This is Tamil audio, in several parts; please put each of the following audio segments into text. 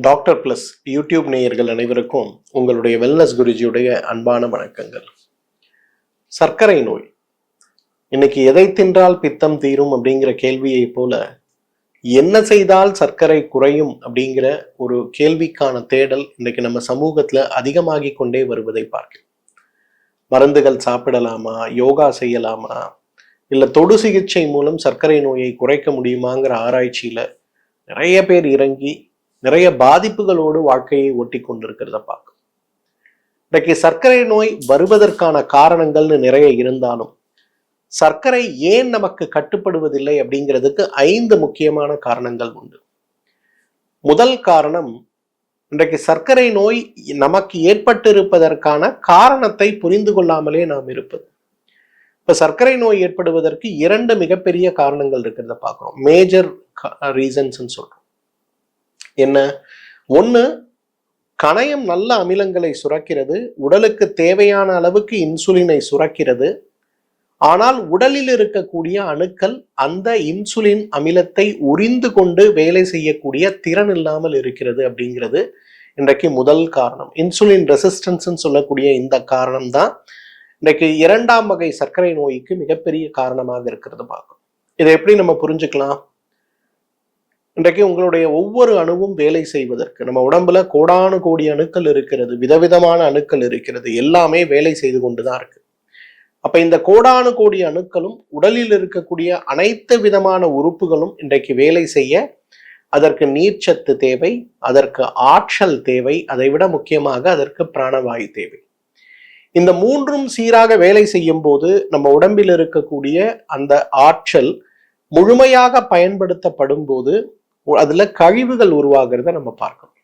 டாக்டர் பிளஸ் யூடியூப் நேயர்கள் அனைவருக்கும் உங்களுடைய வெல்னஸ் குருஜியுடைய அன்பான வணக்கங்கள். சர்க்கரை நோய் இன்னைக்கு எதை தின்றால் பித்தம் தீரும் அப்படிங்கிற கேள்வியை போல என்ன செய்தால் சர்க்கரை குறையும் அப்படிங்கிற ஒரு கேள்விக்கான தேடல் இன்னைக்கு நம்ம சமூகத்துல அதிகமாகி கொண்டே வருவதை பார்க்கிறோம். மருந்துகள் சாப்பிடலாமா, யோகா செய்யலாமா, இல்ல தொடு சிகிச்சை மூலம் சர்க்கரை நோயை குறைக்க முடியுமாங்கிற ஆராய்ச்சியில நிறைய பேர் இறங்கி நிறைய பாதிப்புகளோடு வாழ்க்கையை ஒட்டி கொண்டிருக்கிறத பார்க்கும். இன்றைக்கு சர்க்கரை நோய் வருவதற்கான காரணங்கள்னு நிறைய இருந்தாலும் சர்க்கரை ஏன் நமக்கு கட்டுப்படுவதில்லை அப்படிங்கிறதுக்கு 5 முக்கியமான காரணங்கள் உண்டு. முதல் காரணம், இன்றைக்கு சர்க்கரை நோய் நமக்கு ஏற்பட்டிருப்பதற்கான காரணத்தை புரிந்து கொள்ளாமலே நாம் இருப்பது. இப்ப சர்க்கரை நோய் ஏற்படுவதற்கு 2 மிகப்பெரிய காரணங்கள் இருக்கிறத பார்க்கிறோம். மேஜர் ரீசன்ஸ் சொல்றோம். என்ன? ஒண்ணு, கணையம் நல்ல அமிலங்களை சுரக்கிறது, உடலுக்கு தேவையான அளவுக்கு இன்சுலினை சுரக்கிறது. ஆனால் உடலில் இருக்கக்கூடிய அணுக்கள் அந்த இன்சுலின் அமிலத்தை உறிந்து கொண்டு வேலை செய்யக்கூடிய திறன் இல்லாமல் இருக்கிறது அப்படிங்கிறது இன்றைக்கு முதல் காரணம். இன்சுலின் ரெசிஸ்டன்ஸ் சொல்லக்கூடிய இந்த காரணம் தான் இன்றைக்கு 2ஆம் வகை சர்க்கரை நோய்க்கு மிகப்பெரிய காரணமாக இருக்கிறது பார்க்கும். இதை எப்படி நம்ம புரிஞ்சுக்கலாம்? இன்றைக்கு உங்களுடைய ஒவ்வொரு அணுவும் வேலை செய்வதற்கு நம்ம உடம்புல கோடானு கோடி அணுக்கள் இருக்கிறது, விதவிதமான அணுக்கள் இருக்கிறது, எல்லாமே வேலை செய்து கொண்டுதான் இருக்கு. அப்ப இந்த கோடானு கோடி அணுக்களும் உடலில் இருக்கக்கூடிய அனைத்து விதமான உறுப்புகளும் இன்றைக்கு வேலை செய்ய அதற்கு நீர்ச்சத்து தேவை, அதற்கு ஆற்றல் தேவை, அதை விட முக்கியமாக அதற்கு பிராணவாயு தேவை. இந்த 3ம் சீராக வேலை செய்யும் போது நம்ம உடம்பில் இருக்கக்கூடிய அந்த ஆற்றல் முழுமையாக பயன்படுத்தப்படும் போது அதுல கழிவுகள் உருவாகிறத நம்ம பார்க்கணும்.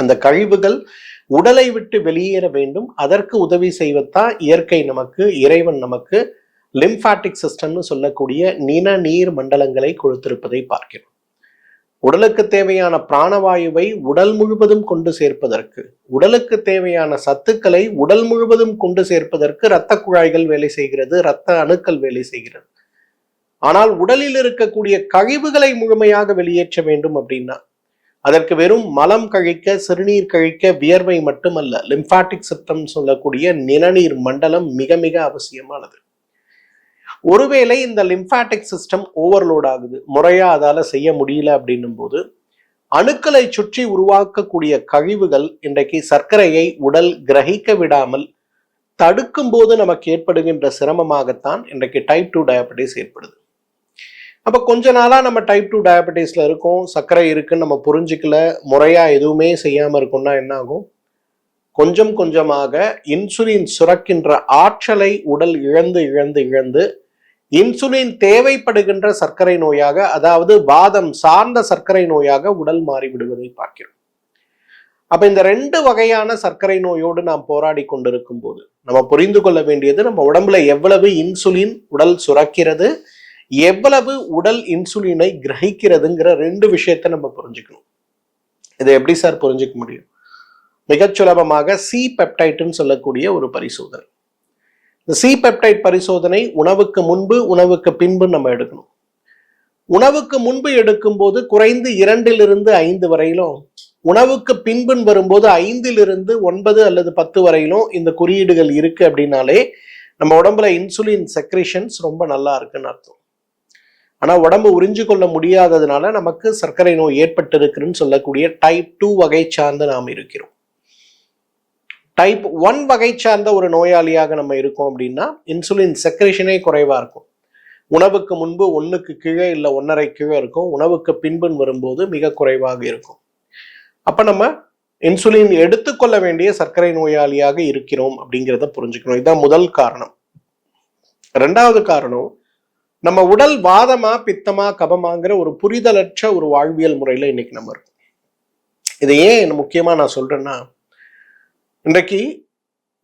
அந்த கழிவுகள் உடலை விட்டு வெளியேற வேண்டும். அதற்கு உதவி செய்வதுதான் இயற்கை நமக்கு, இறைவன் நமக்கு லிம்பாட்டிக் சிஸ்டம்னு சொல்லக்கூடிய நீர் மண்டலங்களை கொடுத்திருப்பதை பார்க்கிறோம். உடலுக்கு தேவையான பிராணவாயுவை உடல் முழுவதும் கொண்டு சேர்ப்பதற்கு, உடலுக்கு தேவையான சத்துக்களை உடல் முழுவதும் கொண்டு சேர்ப்பதற்கு இரத்த குழாய்கள் வேலை செய்கிறது, இரத்த அணுக்கள் வேலை செய்கிறது. ஆனால் உடலில் இருக்கக்கூடிய கழிவுகளை முழுமையாக வெளியேற்ற வேண்டும் அப்படின்னா அதற்கு வெறும் மலம் கழிக்க, சிறுநீர் கழிக்க, வியர்வை மட்டுமல்ல, லிம்பாட்டிக் சிஸ்டம் சொல்லக்கூடிய நிணநீர் மண்டலம் மிக மிக அவசியமானது. ஒருவேளை இந்த லிம்பாட்டிக் சிஸ்டம் ஓவர்லோட் ஆகுது, முறையா அதால செய்ய முடியல அப்படின்னும் போது அணுக்களை சுற்றி உருவாக்கக்கூடிய கழிவுகள் இன்றைக்கு சர்க்கரையை உடல் கிரகிக்க விடாமல் தடுக்கும் போது நமக்கு ஏற்படுகின்ற சிரமமாகத்தான் இன்றைக்கு டைப் 2 டயபெட்டிஸ் ஏற்படுது. அப்ப கொஞ்ச நாளா நம்ம டைப் 2 டயபெட்டிஸ்ல இருக்கோம், சர்க்கரை இருக்குன்னு நம்ம புரிஞ்சுக்கல, முறையா எதுவுமே செய்யாம இருக்கோம்னா என்ன ஆகும்? கொஞ்சம் கொஞ்சமாக இன்சுலின் சுரக்கின்ற ஆற்றலை உடல் இழந்து இழந்து இழந்து இன்சுலின் தேவைப்படுகின்ற சர்க்கரை நோயாக, அதாவது வாதம் சார்ந்த சர்க்கரை நோயாக உடல் மாறிவிடுவதை பார்க்கிறோம். அப்ப இந்த 2 வகையான சர்க்கரை நோயோடு நாம் போராடி கொண்டிருக்கும் போது நம்ம புரிந்து கொள்ள வேண்டியது, நம்ம உடம்புல எவ்வளவு இன்சுலின் உடல் சுரக்கிறது, எவ்வளவு உடல் இன்சுலினை கிரகிக்கிறதுங்கிற 2 விஷயத்தை நம்ம புரிஞ்சுக்கணும். இதை எப்படி சார் புரிஞ்சுக்க முடியும்? மிகச் சுலபமாக சி பெப்டைட்னு சொல்லக்கூடிய ஒரு பரிசோதனை. இந்த சி பெப்டைட் பரிசோதனை உணவுக்கு முன்பு உணவுக்கு பின்பு நம்ம எடுக்கணும். உணவுக்கு முன்பு எடுக்கும் போது குறைந்து 2 to 5 வரையிலும், உணவுக்கு பின்புன்னு வரும்போது 5 to 9 அல்லது 10 வரையிலும் இந்த குறியீடுகள் இருக்கு அப்படின்னாலே நம்ம உடம்புல இன்சுலின் செக்ரேஷன்ஸ் ரொம்ப நல்லா இருக்குன்னு அர்த்தம். ஆனா உடம்பு உறிஞ்சு கொள்ள முடியாததுனால நமக்கு சர்க்கரை நோய் ஏற்பட்டிருக்குன்னு சொல்லக்கூடிய டைப் 2 வகை சார்ந்த நாம் இருக்கிறோம். டைப் 1 வகை சார்ந்த ஒரு நோயாளியாக நம்ம இருக்கோம் அப்படின்னா இன்சுலின் செக்ரேஷனே குறைவா இருக்கும். உணவுக்கு முன்பு 1க்கு கீழே இல்லை 1.5 கீழே இருக்கும், உணவுக்கு பின்புன்னு வரும்போது மிக குறைவாக இருக்கும். அப்ப நம்ம இன்சுலின் எடுத்துக்கொள்ள வேண்டிய சர்க்கரை நோயாளியாக இருக்கிறோம் அப்படிங்கிறத புரிஞ்சுக்கணும். இதுதான் முதல் காரணம். 2வது காரணம், நம்ம உடல் வாதமா பித்தமா கபமாங்கிற ஒரு புரிதலற்ற ஒரு வாழ்வியல் முறையில இன்னைக்கு நம்ம இருக்கோம். இதை ஏன் முக்கியமா நான் சொல்றேன்னா, இன்றைக்கு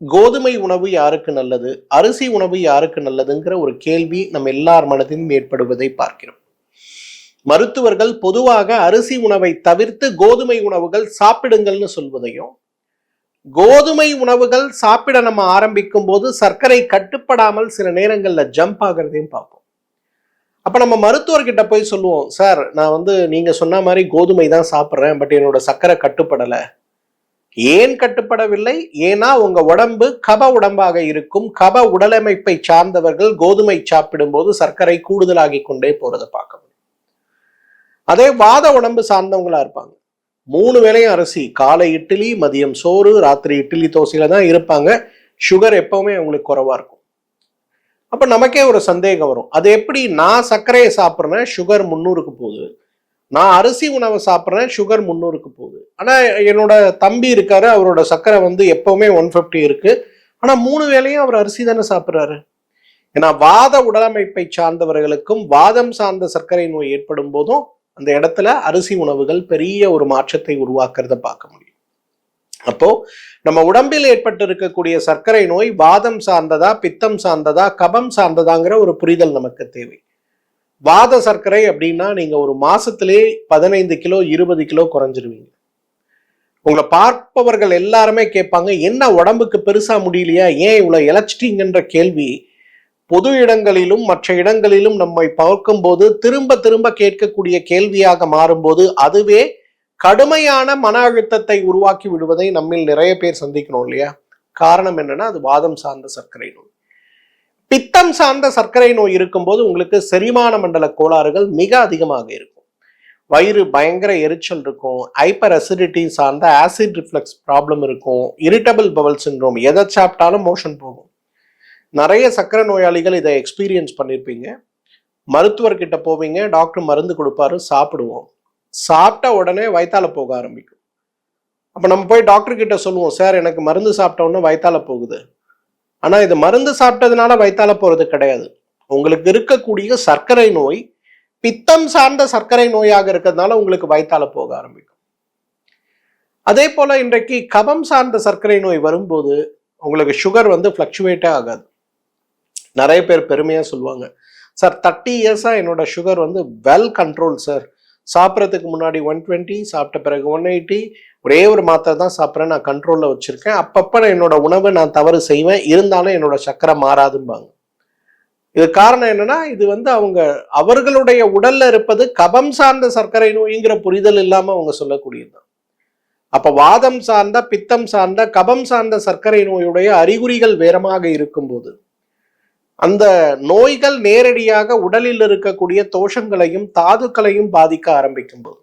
கோதுமை உணவு யாருக்கு நல்லது, அரிசி உணவு யாருக்கு நல்லதுங்கிற ஒரு கேள்வி நம்ம எல்லார் மனதிலும் ஏற்படுவதை பார்க்கிறோம். மருத்துவர்கள் பொதுவாக அரிசி உணவை தவிர்த்து கோதுமை உணவுகள் சாப்பிடுங்கள்னு சொல்வதையும், கோதுமை உணவுகள் சாப்பிட நம்ம ஆரம்பிக்கும் போது சர்க்கரை கட்டுப்படாமல் சில நேரங்கள்ல ஜம்ப் ஆகிறதையும் பார்ப்போம். அப்ப நம்ம மருத்துவர்கிட்ட போய் சொல்லுவோம், சார் நான் வந்து நீங்க சொன்ன மாதிரி கோதுமை தான் சாப்பிட்றேன், பட் என்னோட சர்க்கரை கட்டுப்படலை. ஏன் கட்டுப்படவில்லை? ஏன்னா உங்க உடம்பு கப உடம்பாக இருக்கும். கப உடலமைப்பை சார்ந்தவர்கள் கோதுமை சாப்பிடும் போது சர்க்கரை கூடுதலாகி கொண்டே போறதை பார்க்க முடியும். அதே வாத உடம்பு சார்ந்தவங்களா இருப்பாங்க, 3 வேளையும் அரிசி, காலை இட்லி, மதியம் சோறு, ராத்திரி இட்லி தோசையில தான் இருப்பாங்க. சுகர் எப்பவுமே அவங்களுக்கு குறைவா இருக்கும். அப்ப நமக்கே ஒரு சந்தேகம் வரும், அது எப்படி நான் சர்க்கரையை சாப்பிட்றேன் சுகர் 300க்கு போகுது, நான் அரிசி உணவை சாப்பிட்றேன் சுகர் 300க்கு போகுது, ஆனா என்னோட தம்பி இருக்காரு, அவரோட சர்க்கரை வந்து எப்பவுமே 150 இருக்கு, ஆனா 3 வேளையும் அவர் அரிசி தானே சாப்பிட்றாரு. ஏன்னா வாத உடலமைப்பை சார்ந்தவர்களுக்கும் வாதம் சார்ந்த சர்க்கரை நோய் ஏற்படும் போதும் அந்த இடத்துல அரிசி உணவுகள் பெரிய ஒரு மாற்றத்தை உருவாக்குறத பார்க்க முடியும். அப்போ நம்ம உடம்பில் ஏற்பட்டு இருக்கக்கூடிய சர்க்கரை நோய் வாதம் சார்ந்ததா, பித்தம் சார்ந்ததா, கபம் சார்ந்ததாங்கிற ஒரு புரிதல் நமக்கு தேவை. வாத சர்க்கரை அப்படின்னா நீங்க ஒரு மாசத்திலே 15 கிலோ 20 கிலோ குறைஞ்சிருவீங்க. உங்களை பார்ப்பவர்கள் எல்லாருமே கேட்பாங்க, என்ன உடம்புக்கு பெருசா முடியலையா, ஏன் இவ்வளவு இழைச்சிட்டீங்கன்ற கேள்வி பொது இடங்களிலும் மற்ற இடங்களிலும் நம்மை பார்க்கும் போது திரும்ப திரும்ப கேட்கக்கூடிய கேள்வியாக மாறும்போது அதுவே கடுமையான மன அழுத்தத்தை உருவாக்கி விடுவதை நம்மில் நிறைய பேர் சந்திக்கணும் இல்லையா? காரணம் என்னன்னா அது வாதம் சார்ந்த சர்க்கரை நோய். பித்தம் சார்ந்த சர்க்கரை நோய் இருக்கும்போது உங்களுக்கு செரிமான மண்டல கோளாறுகள் மிக அதிகமாக இருக்கும். வயிறு பயங்கர எரிச்சல் இருக்கும், ஹைப்பர் அசிடிட்டி சார்ந்த ஆசிட் ரிஃப்ளெக்ஸ் ப்ராப்ளம் இருக்கும், இரிட்டபிள் பவல் சிண்ட்ரோம், எதை சாப்பிட்டாலும் மோஷன் போகும். நிறைய சர்க்கரை நோயாளிகள் இதை எக்ஸ்பீரியன்ஸ் பண்ணியிருப்பீங்க. மருத்துவர்கிட்ட போவீங்க, டாக்டர் மருந்து கொடுப்பாரு, சாப்பிடுவோம், சாப்பிட்ட உடனே வயித்தால போக ஆரம்பிக்கும். அப்ப நம்ம போய் டாக்டர் கிட்ட சொல்லுவோம், சார் எனக்கு மருந்து சாப்பிட்ட உடனே வயித்தால போகுது. ஆனா இது மருந்து சாப்பிட்டதுனால வயித்தால போறது கிடையாது. உங்களுக்கு இருக்கக்கூடிய சர்க்கரை நோய் பித்தம் சார்ந்த சர்க்கரை நோயாக இருக்கிறதுனால உங்களுக்கு வயித்தால போக ஆரம்பிக்கும். அதே போல இன்றைக்கு கபம் சார்ந்த சர்க்கரை நோய் வரும்போது உங்களுக்கு சுகர் வந்து ஃபிளக்சுவேட்டே ஆகாது. நிறைய பேர் பெருமையா சொல்லுவாங்க, சார் 30 இயர்ஸா என்னோட சுகர் வந்து வெல் கண்ட்ரோல் சார், சாப்பிட்றதுக்கு முன்னாடி 120, சாப்பிட்ட பிறகு 180, ஒரே ஒரு மாத்திரை தான் சாப்பிட்றேன், நான் கண்ட்ரோல்ல வச்சிருக்கேன், அப்பப்ப என்னோட உணவை நான் தவறு செய்வேன், இருந்தாலும் என்னோட சர்க்கரை மாறாதும்பாங்க. இது காரணம் என்னன்னா இது வந்து அவர்களுடைய உடல்ல இருப்பது கபம் சார்ந்த சர்க்கரை நோய்ங்கிற புரிதல் இல்லாம அவங்க சொல்லக்கூடியதுதான். அப்ப வாதம் சார்ந்த, பித்தம் சார்ந்த, கபம் சார்ந்த சர்க்கரை நோயுடைய அறிகுறிகள் வேறமாக இருக்கும்போது அந்த நோய்கள் நேரடியாக உடலில் இருக்கக்கூடிய தோஷங்களையும் தாதுக்களையும் பாதிக்க ஆரம்பிக்கும் போது,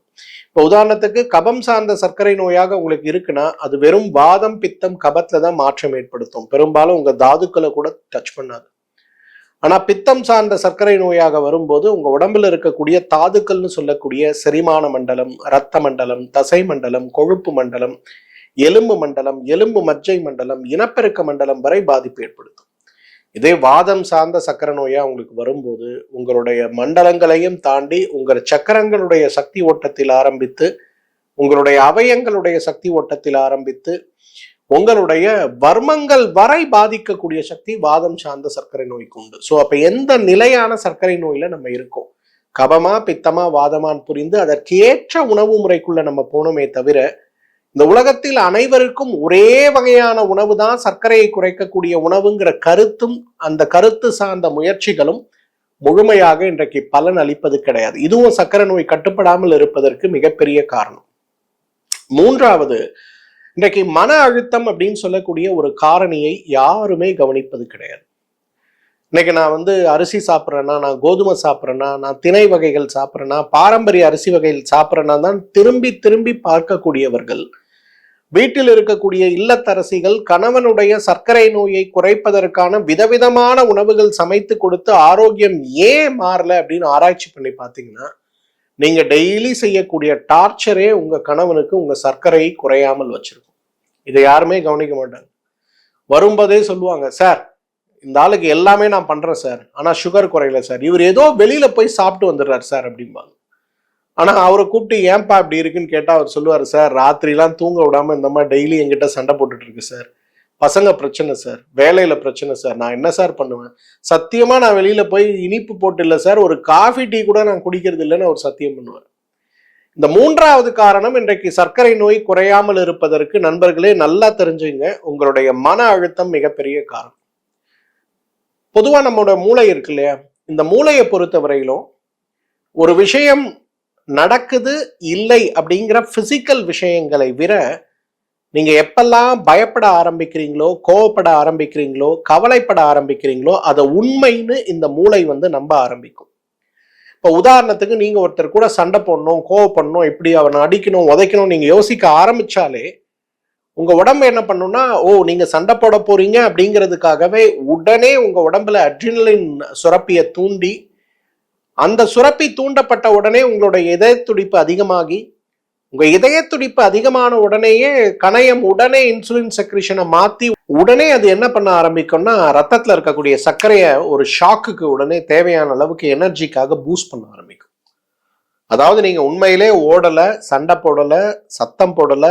இப்போ உதாரணத்துக்கு கபம் சார்ந்த சர்க்கரை நோயாக உங்களுக்கு இருக்குன்னா அது வெறும் வாதம் பித்தம் கபத்துல தான் மாற்றம் ஏற்படுத்தும், பெரும்பாலும் உங்க தாதுக்களை கூட டச் பண்ணாது. ஆனா பித்தம் சார்ந்த சர்க்கரை நோயாக வரும்போது உங்க உடம்புல இருக்கக்கூடிய தாதுக்கள்னு சொல்லக்கூடிய செரிமான மண்டலம், இரத்த மண்டலம், தசை மண்டலம், கொழுப்பு மண்டலம், எலும்பு மண்டலம், எலும்பு மஜ்ஜை மண்டலம், இனப்பெருக்க மண்டலம் வரை பாதிப்பு ஏற்படுத்தும். இதே வாதம் சார்ந்த சர்க்கரை நோயா உங்களுக்கு வரும்போது உங்களுடைய மண்டலங்களையும் தாண்டி உங்கள் சக்கரங்களுடைய சக்தி ஓட்டத்தில் ஆரம்பித்து, உங்களுடைய அவயங்களுடைய சக்தி ஓட்டத்தில் ஆரம்பித்து, உங்களுடைய வர்மங்கள் வரை பாதிக்கக்கூடிய சக்தி வாதம் சார்ந்த சர்க்கரை நோய்க்கு உண்டு. ஸோ அப்ப எந்த நிலையான சர்க்கரை நோயில நம்ம இருக்கோம், கபமா பித்தமா வாதமான்னு புரிந்து அதற்கேற்ற உணவு முறைக்குள்ள நம்ம போனோமே தவிர, இந்த உலகத்தில் அனைவருக்கும் ஒரே வகையான உணவு தான் சர்க்கரையை குறைக்கக்கூடிய உணவுங்கிற கருத்தும் அந்த கருத்து சார்ந்த முயற்சிகளும் முழுமையாக இன்றைக்கு பலன் அளிப்பது கிடையாது. இதுவும் சர்க்கரை நோய் கட்டுப்படாமல் இருப்பதற்கு மிகப்பெரிய காரணம். மூன்றாவது, இன்றைக்கு மன அழுத்தம் அப்படின்னு சொல்லக்கூடிய ஒரு காரணியை யாருமே கவனிப்பது கிடையாது. இன்னைக்கு நான் வந்து அரிசி சாப்பிட்றேன்னா, நான் கோதுமை சாப்பிட்றேன்னா, நான் திணை வகைகள் சாப்பிட்றேன்னா, பாரம்பரிய அரிசி வகைகள் சாப்பிட்றேன்னா தான் திரும்பி திரும்பி பார்க்கக்கூடியவர்கள், வீட்டில் இருக்கக்கூடிய இல்லத்தரசிகள் கணவனுடைய சர்க்கரை நோயை குறைப்பதற்கான விதவிதமான உணவுகள் சமைத்து கொடுத்து ஆரோக்கியம் ஏன் மாறல அப்படின்னு ஆராய்ச்சி பண்ணி பார்த்தீங்கன்னா, நீங்க டெய்லி செய்யக்கூடிய டார்ச்சரே உங்க கணவனுக்கு உங்க சர்க்கரையை குறையாமல் வச்சிருக்கும். இதை யாருமே கவனிக்க மாட்டாங்க. வரும்போதே சொல்லுவாங்க, சார் இந்த ஆளுக்கு எல்லாமே நான் பண்றேன் சார், ஆனா சுகர் குறையல சார், இவர் ஏதோ வெளியில போய் சாப்பிட்டு வந்துடுறாரு சார் அப்படிம்பாங்க. ஆனா அவரை கூப்பிட்டு ஏன்பா இப்படி இருக்குன்னு கேட்டா அவர் சொல்லுவாரு, சார் ராத்திரிலாம் தூங்க விடாம இந்த மாதிரி டெய்லி என்கிட்ட சண்டை போட்டுட்டு இருக்கு சார், பசங்க பிரச்சனை சார், வேலையில பிரச்சனை சார், நான் என்ன சார் பண்ணுவேன், சத்தியமா நான் வெளியில போய் இனிப்பு போட்டு இல்லை சார், ஒரு காஃபி டீ கூட நான் குடிக்கிறது இல்லைன்னு அவர் சத்தியம் பண்ணுவார். இந்த மூன்றாவது காரணம், இன்றைக்கு சர்க்கரை நோய் குறையாமல் இருப்பதற்கு நண்பர்களே நல்லா தெரிஞ்சுங்க, உங்களுடைய மன அழுத்தம் மிகப்பெரிய காரணம். பொதுவா நம்மளோட மூளை இருக்கு இல்லையா, இந்த மூளையை பொறுத்த வரையிலும் ஒரு விஷயம் நடக்குது இல்லை அப்படிங்கிற பிசிக்கல் விஷயங்களை விட நீங்க எப்பெல்லாம் பயப்பட ஆரம்பிக்கிறீங்களோ, கோவப்பட ஆரம்பிக்கிறீங்களோ, கவலைப்பட ஆரம்பிக்கிறீங்களோ அதை உண்மைன்னு இந்த மூளை நம்ப ஆரம்பிக்கும். இப்போ உதாரணத்துக்கு நீங்க ஒருத்தர் கூட சண்டை போடணும், கோவப்படணும், இப்படி அவனை அடிக்கணும், உதைக்கணும் நீங்க யோசிக்க ஆரம்பிச்சாலே உங்க உடம்பு என்ன பண்ணும்னா, நீங்க சண்டை போட போறீங்க அப்படிங்கிறதுக்காகவே உடனே உங்க உடம்புல அட்ரினலின் சுரப்பியை தூண்டி, அந்த சுரப்பி தூண்டப்பட்ட உடனே உங்களுடைய இதய துடிப்பு அதிகமாகி, உங்க இதய துடிப்பு அதிகமான உடனேயே கணையம் உடனே இன்சுலின் செக்ரிஷனை மாத்தி உடனே அது என்ன பண்ண ஆரம்பிக்கும்னா, ரத்தத்துல இருக்கக்கூடிய சர்க்கரையை ஒரு ஷாக்குக்கு உடனே தேவையான அளவுக்கு எனர்ஜிக்காக பூஸ்ட் பண்ண ஆரம்பிக்கும். அதாவது நீங்க உண்மையிலே ஓடல, சண்டை போடல, சத்தம் போடல,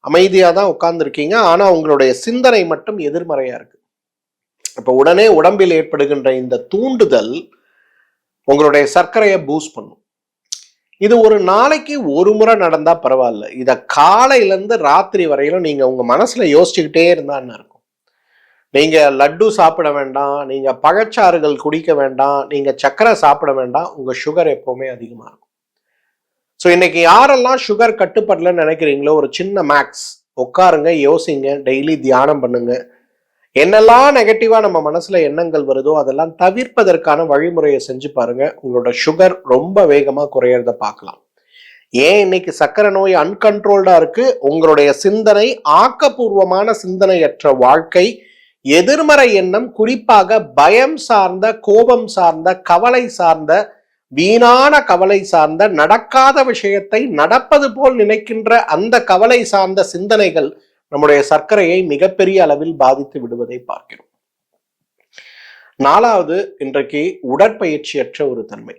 அமைதியா தான் உட்கார்ந்துருக்கீங்க, ஆனா உங்களுடைய சிந்தனை மட்டும் எதிர்மறையா இருக்கு. அப்ப உடனே உடம்பில் ஏற்படுகின்ற இந்த தூண்டுதல் உங்களுடைய சர்க்கரையை பூஸ்ட் பண்ணும். இது ஒரு நாளைக்கு ஒரு முறை நடந்தா பரவாயில்ல, இத காலையில இருந்து ராத்திரி வரையிலும் நீங்க உங்க மனசுல யோசிச்சுக்கிட்டே இருந்தான்னு இருக்கும். நீங்க லட்டு சாப்பிட வேண்டாம், நீங்க பழச்சாறுகள் குடிக்க வேண்டாம், நீங்க சர்க்கரை சாப்பிட வேண்டாம், உங்க சுகர் எப்பவுமே அதிகமா இருக்கும். ஸோ இன்னைக்கு யாரெல்லாம் சுகர் கட்டுப்படலன்னு நினைக்கிறீங்களோ, ஒரு சின்ன மேக்ஸ் உட்காருங்க, யோசிங்க, டெய்லி தியானம் பண்ணுங்க. என்னெல்லாம் நெகட்டிவா நம்ம மனசுல எண்ணங்கள் வருதோ அதெல்லாம் தவிர்ப்பதற்கான வழிமுறையை செஞ்சு பாருங்க. உங்களோட சுகர் ரொம்ப வேகமா குறையறத பார்க்கலாம். ஏன் இன்னைக்கு சர்க்கரை நோய் அன்கண்ட்ரோல்டா இருக்கு? உங்களுடைய சிந்தனை ஆக்கப்பூர்வமான சிந்தனையற்ற வாழ்க்கை, எதிர்மறை எண்ணம், குறிப்பாக பயம் சார்ந்த, கோபம் சார்ந்த, கவலை சார்ந்த, வீணான கவலை சார்ந்த, நடக்காத விஷயத்தை நடப்பது போல் நினைக்கின்ற அந்த கவலை சார்ந்த சிந்தனைகள் நம்முடைய சர்க்கரையை மிகப்பெரிய அளவில் பாதித்து விடுவதை பார்க்கிறோம். 4வது, இன்றைக்கு உடற்பயிற்சியற்ற ஒரு தன்மை.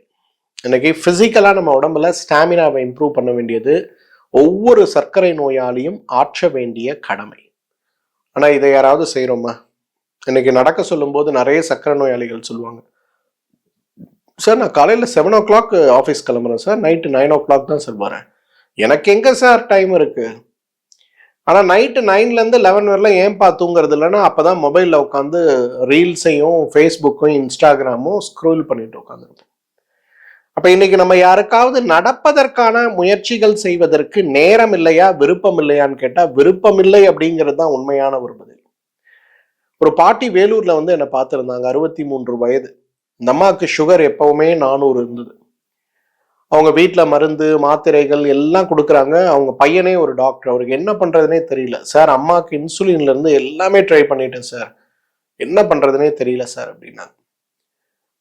இன்னைக்கு பிசிக்கலா நம்ம உடம்புல ஸ்டாமினாவை இம்ப்ரூவ் பண்ண வேண்டியது ஒவ்வொரு சர்க்கரை நோயாளியும் ஆற்ற வேண்டிய கடமை. ஆனா இதை யாராவது செய்யறோமா? இன்னைக்கு நடக்க சொல்லும் போது நிறைய சர்க்கரை நோயாளிகள் சொல்லுவாங்க, சார் நான் காலையில 7 o'clock ஆஃபீஸ் கிளம்புறேன் சார், நைட்டு 9 o'clock தான் சார் வரேன், எனக்கு எங்க சார் டைம் இருக்கு? ஆனா நைட்டு 9ல இருந்து 11 வரலாம் ஏன்பா தூங்குறது இல்லைன்னா, அப்பதான் மொபைல்ல உட்காந்து ரீல்ஸையும் ஃபேஸ்புக்கும் இன்ஸ்டாகிராமும் ஸ்க்ரோல் பண்ணிட்டு உட்காந்துருப்போம். அப்ப இன்னைக்கு நம்ம யாருக்காவது நடப்பதற்கான முயற்சிகள் செய்வதற்கு நேரம் இல்லையா, விருப்பம் இல்லையான்னு கேட்டா விருப்பம் இல்லை அப்படிங்கிறது தான் உண்மையான ஒரு பதில். ஒரு பாட்டி வேலூர்ல என்னை பார்த்திருந்தாங்க, 63 வயது. இந்த அம்மாவுக்கு சுகர் எப்பவுமே 400 இருந்தது. அவங்க வீட்டுல மருந்து மாத்திரைகள் எல்லாம் கொடுக்குறாங்க. அவங்க பையனே ஒரு டாக்டர், அவருக்கு என்ன பண்றதுனே தெரியல. சார் அம்மாவுக்கு இன்சுலின்ல இருந்து எல்லாமே ட்ரை பண்ணிட்டேன் சார், என்ன பண்றதுனே தெரியல சார் அப்படின்னா.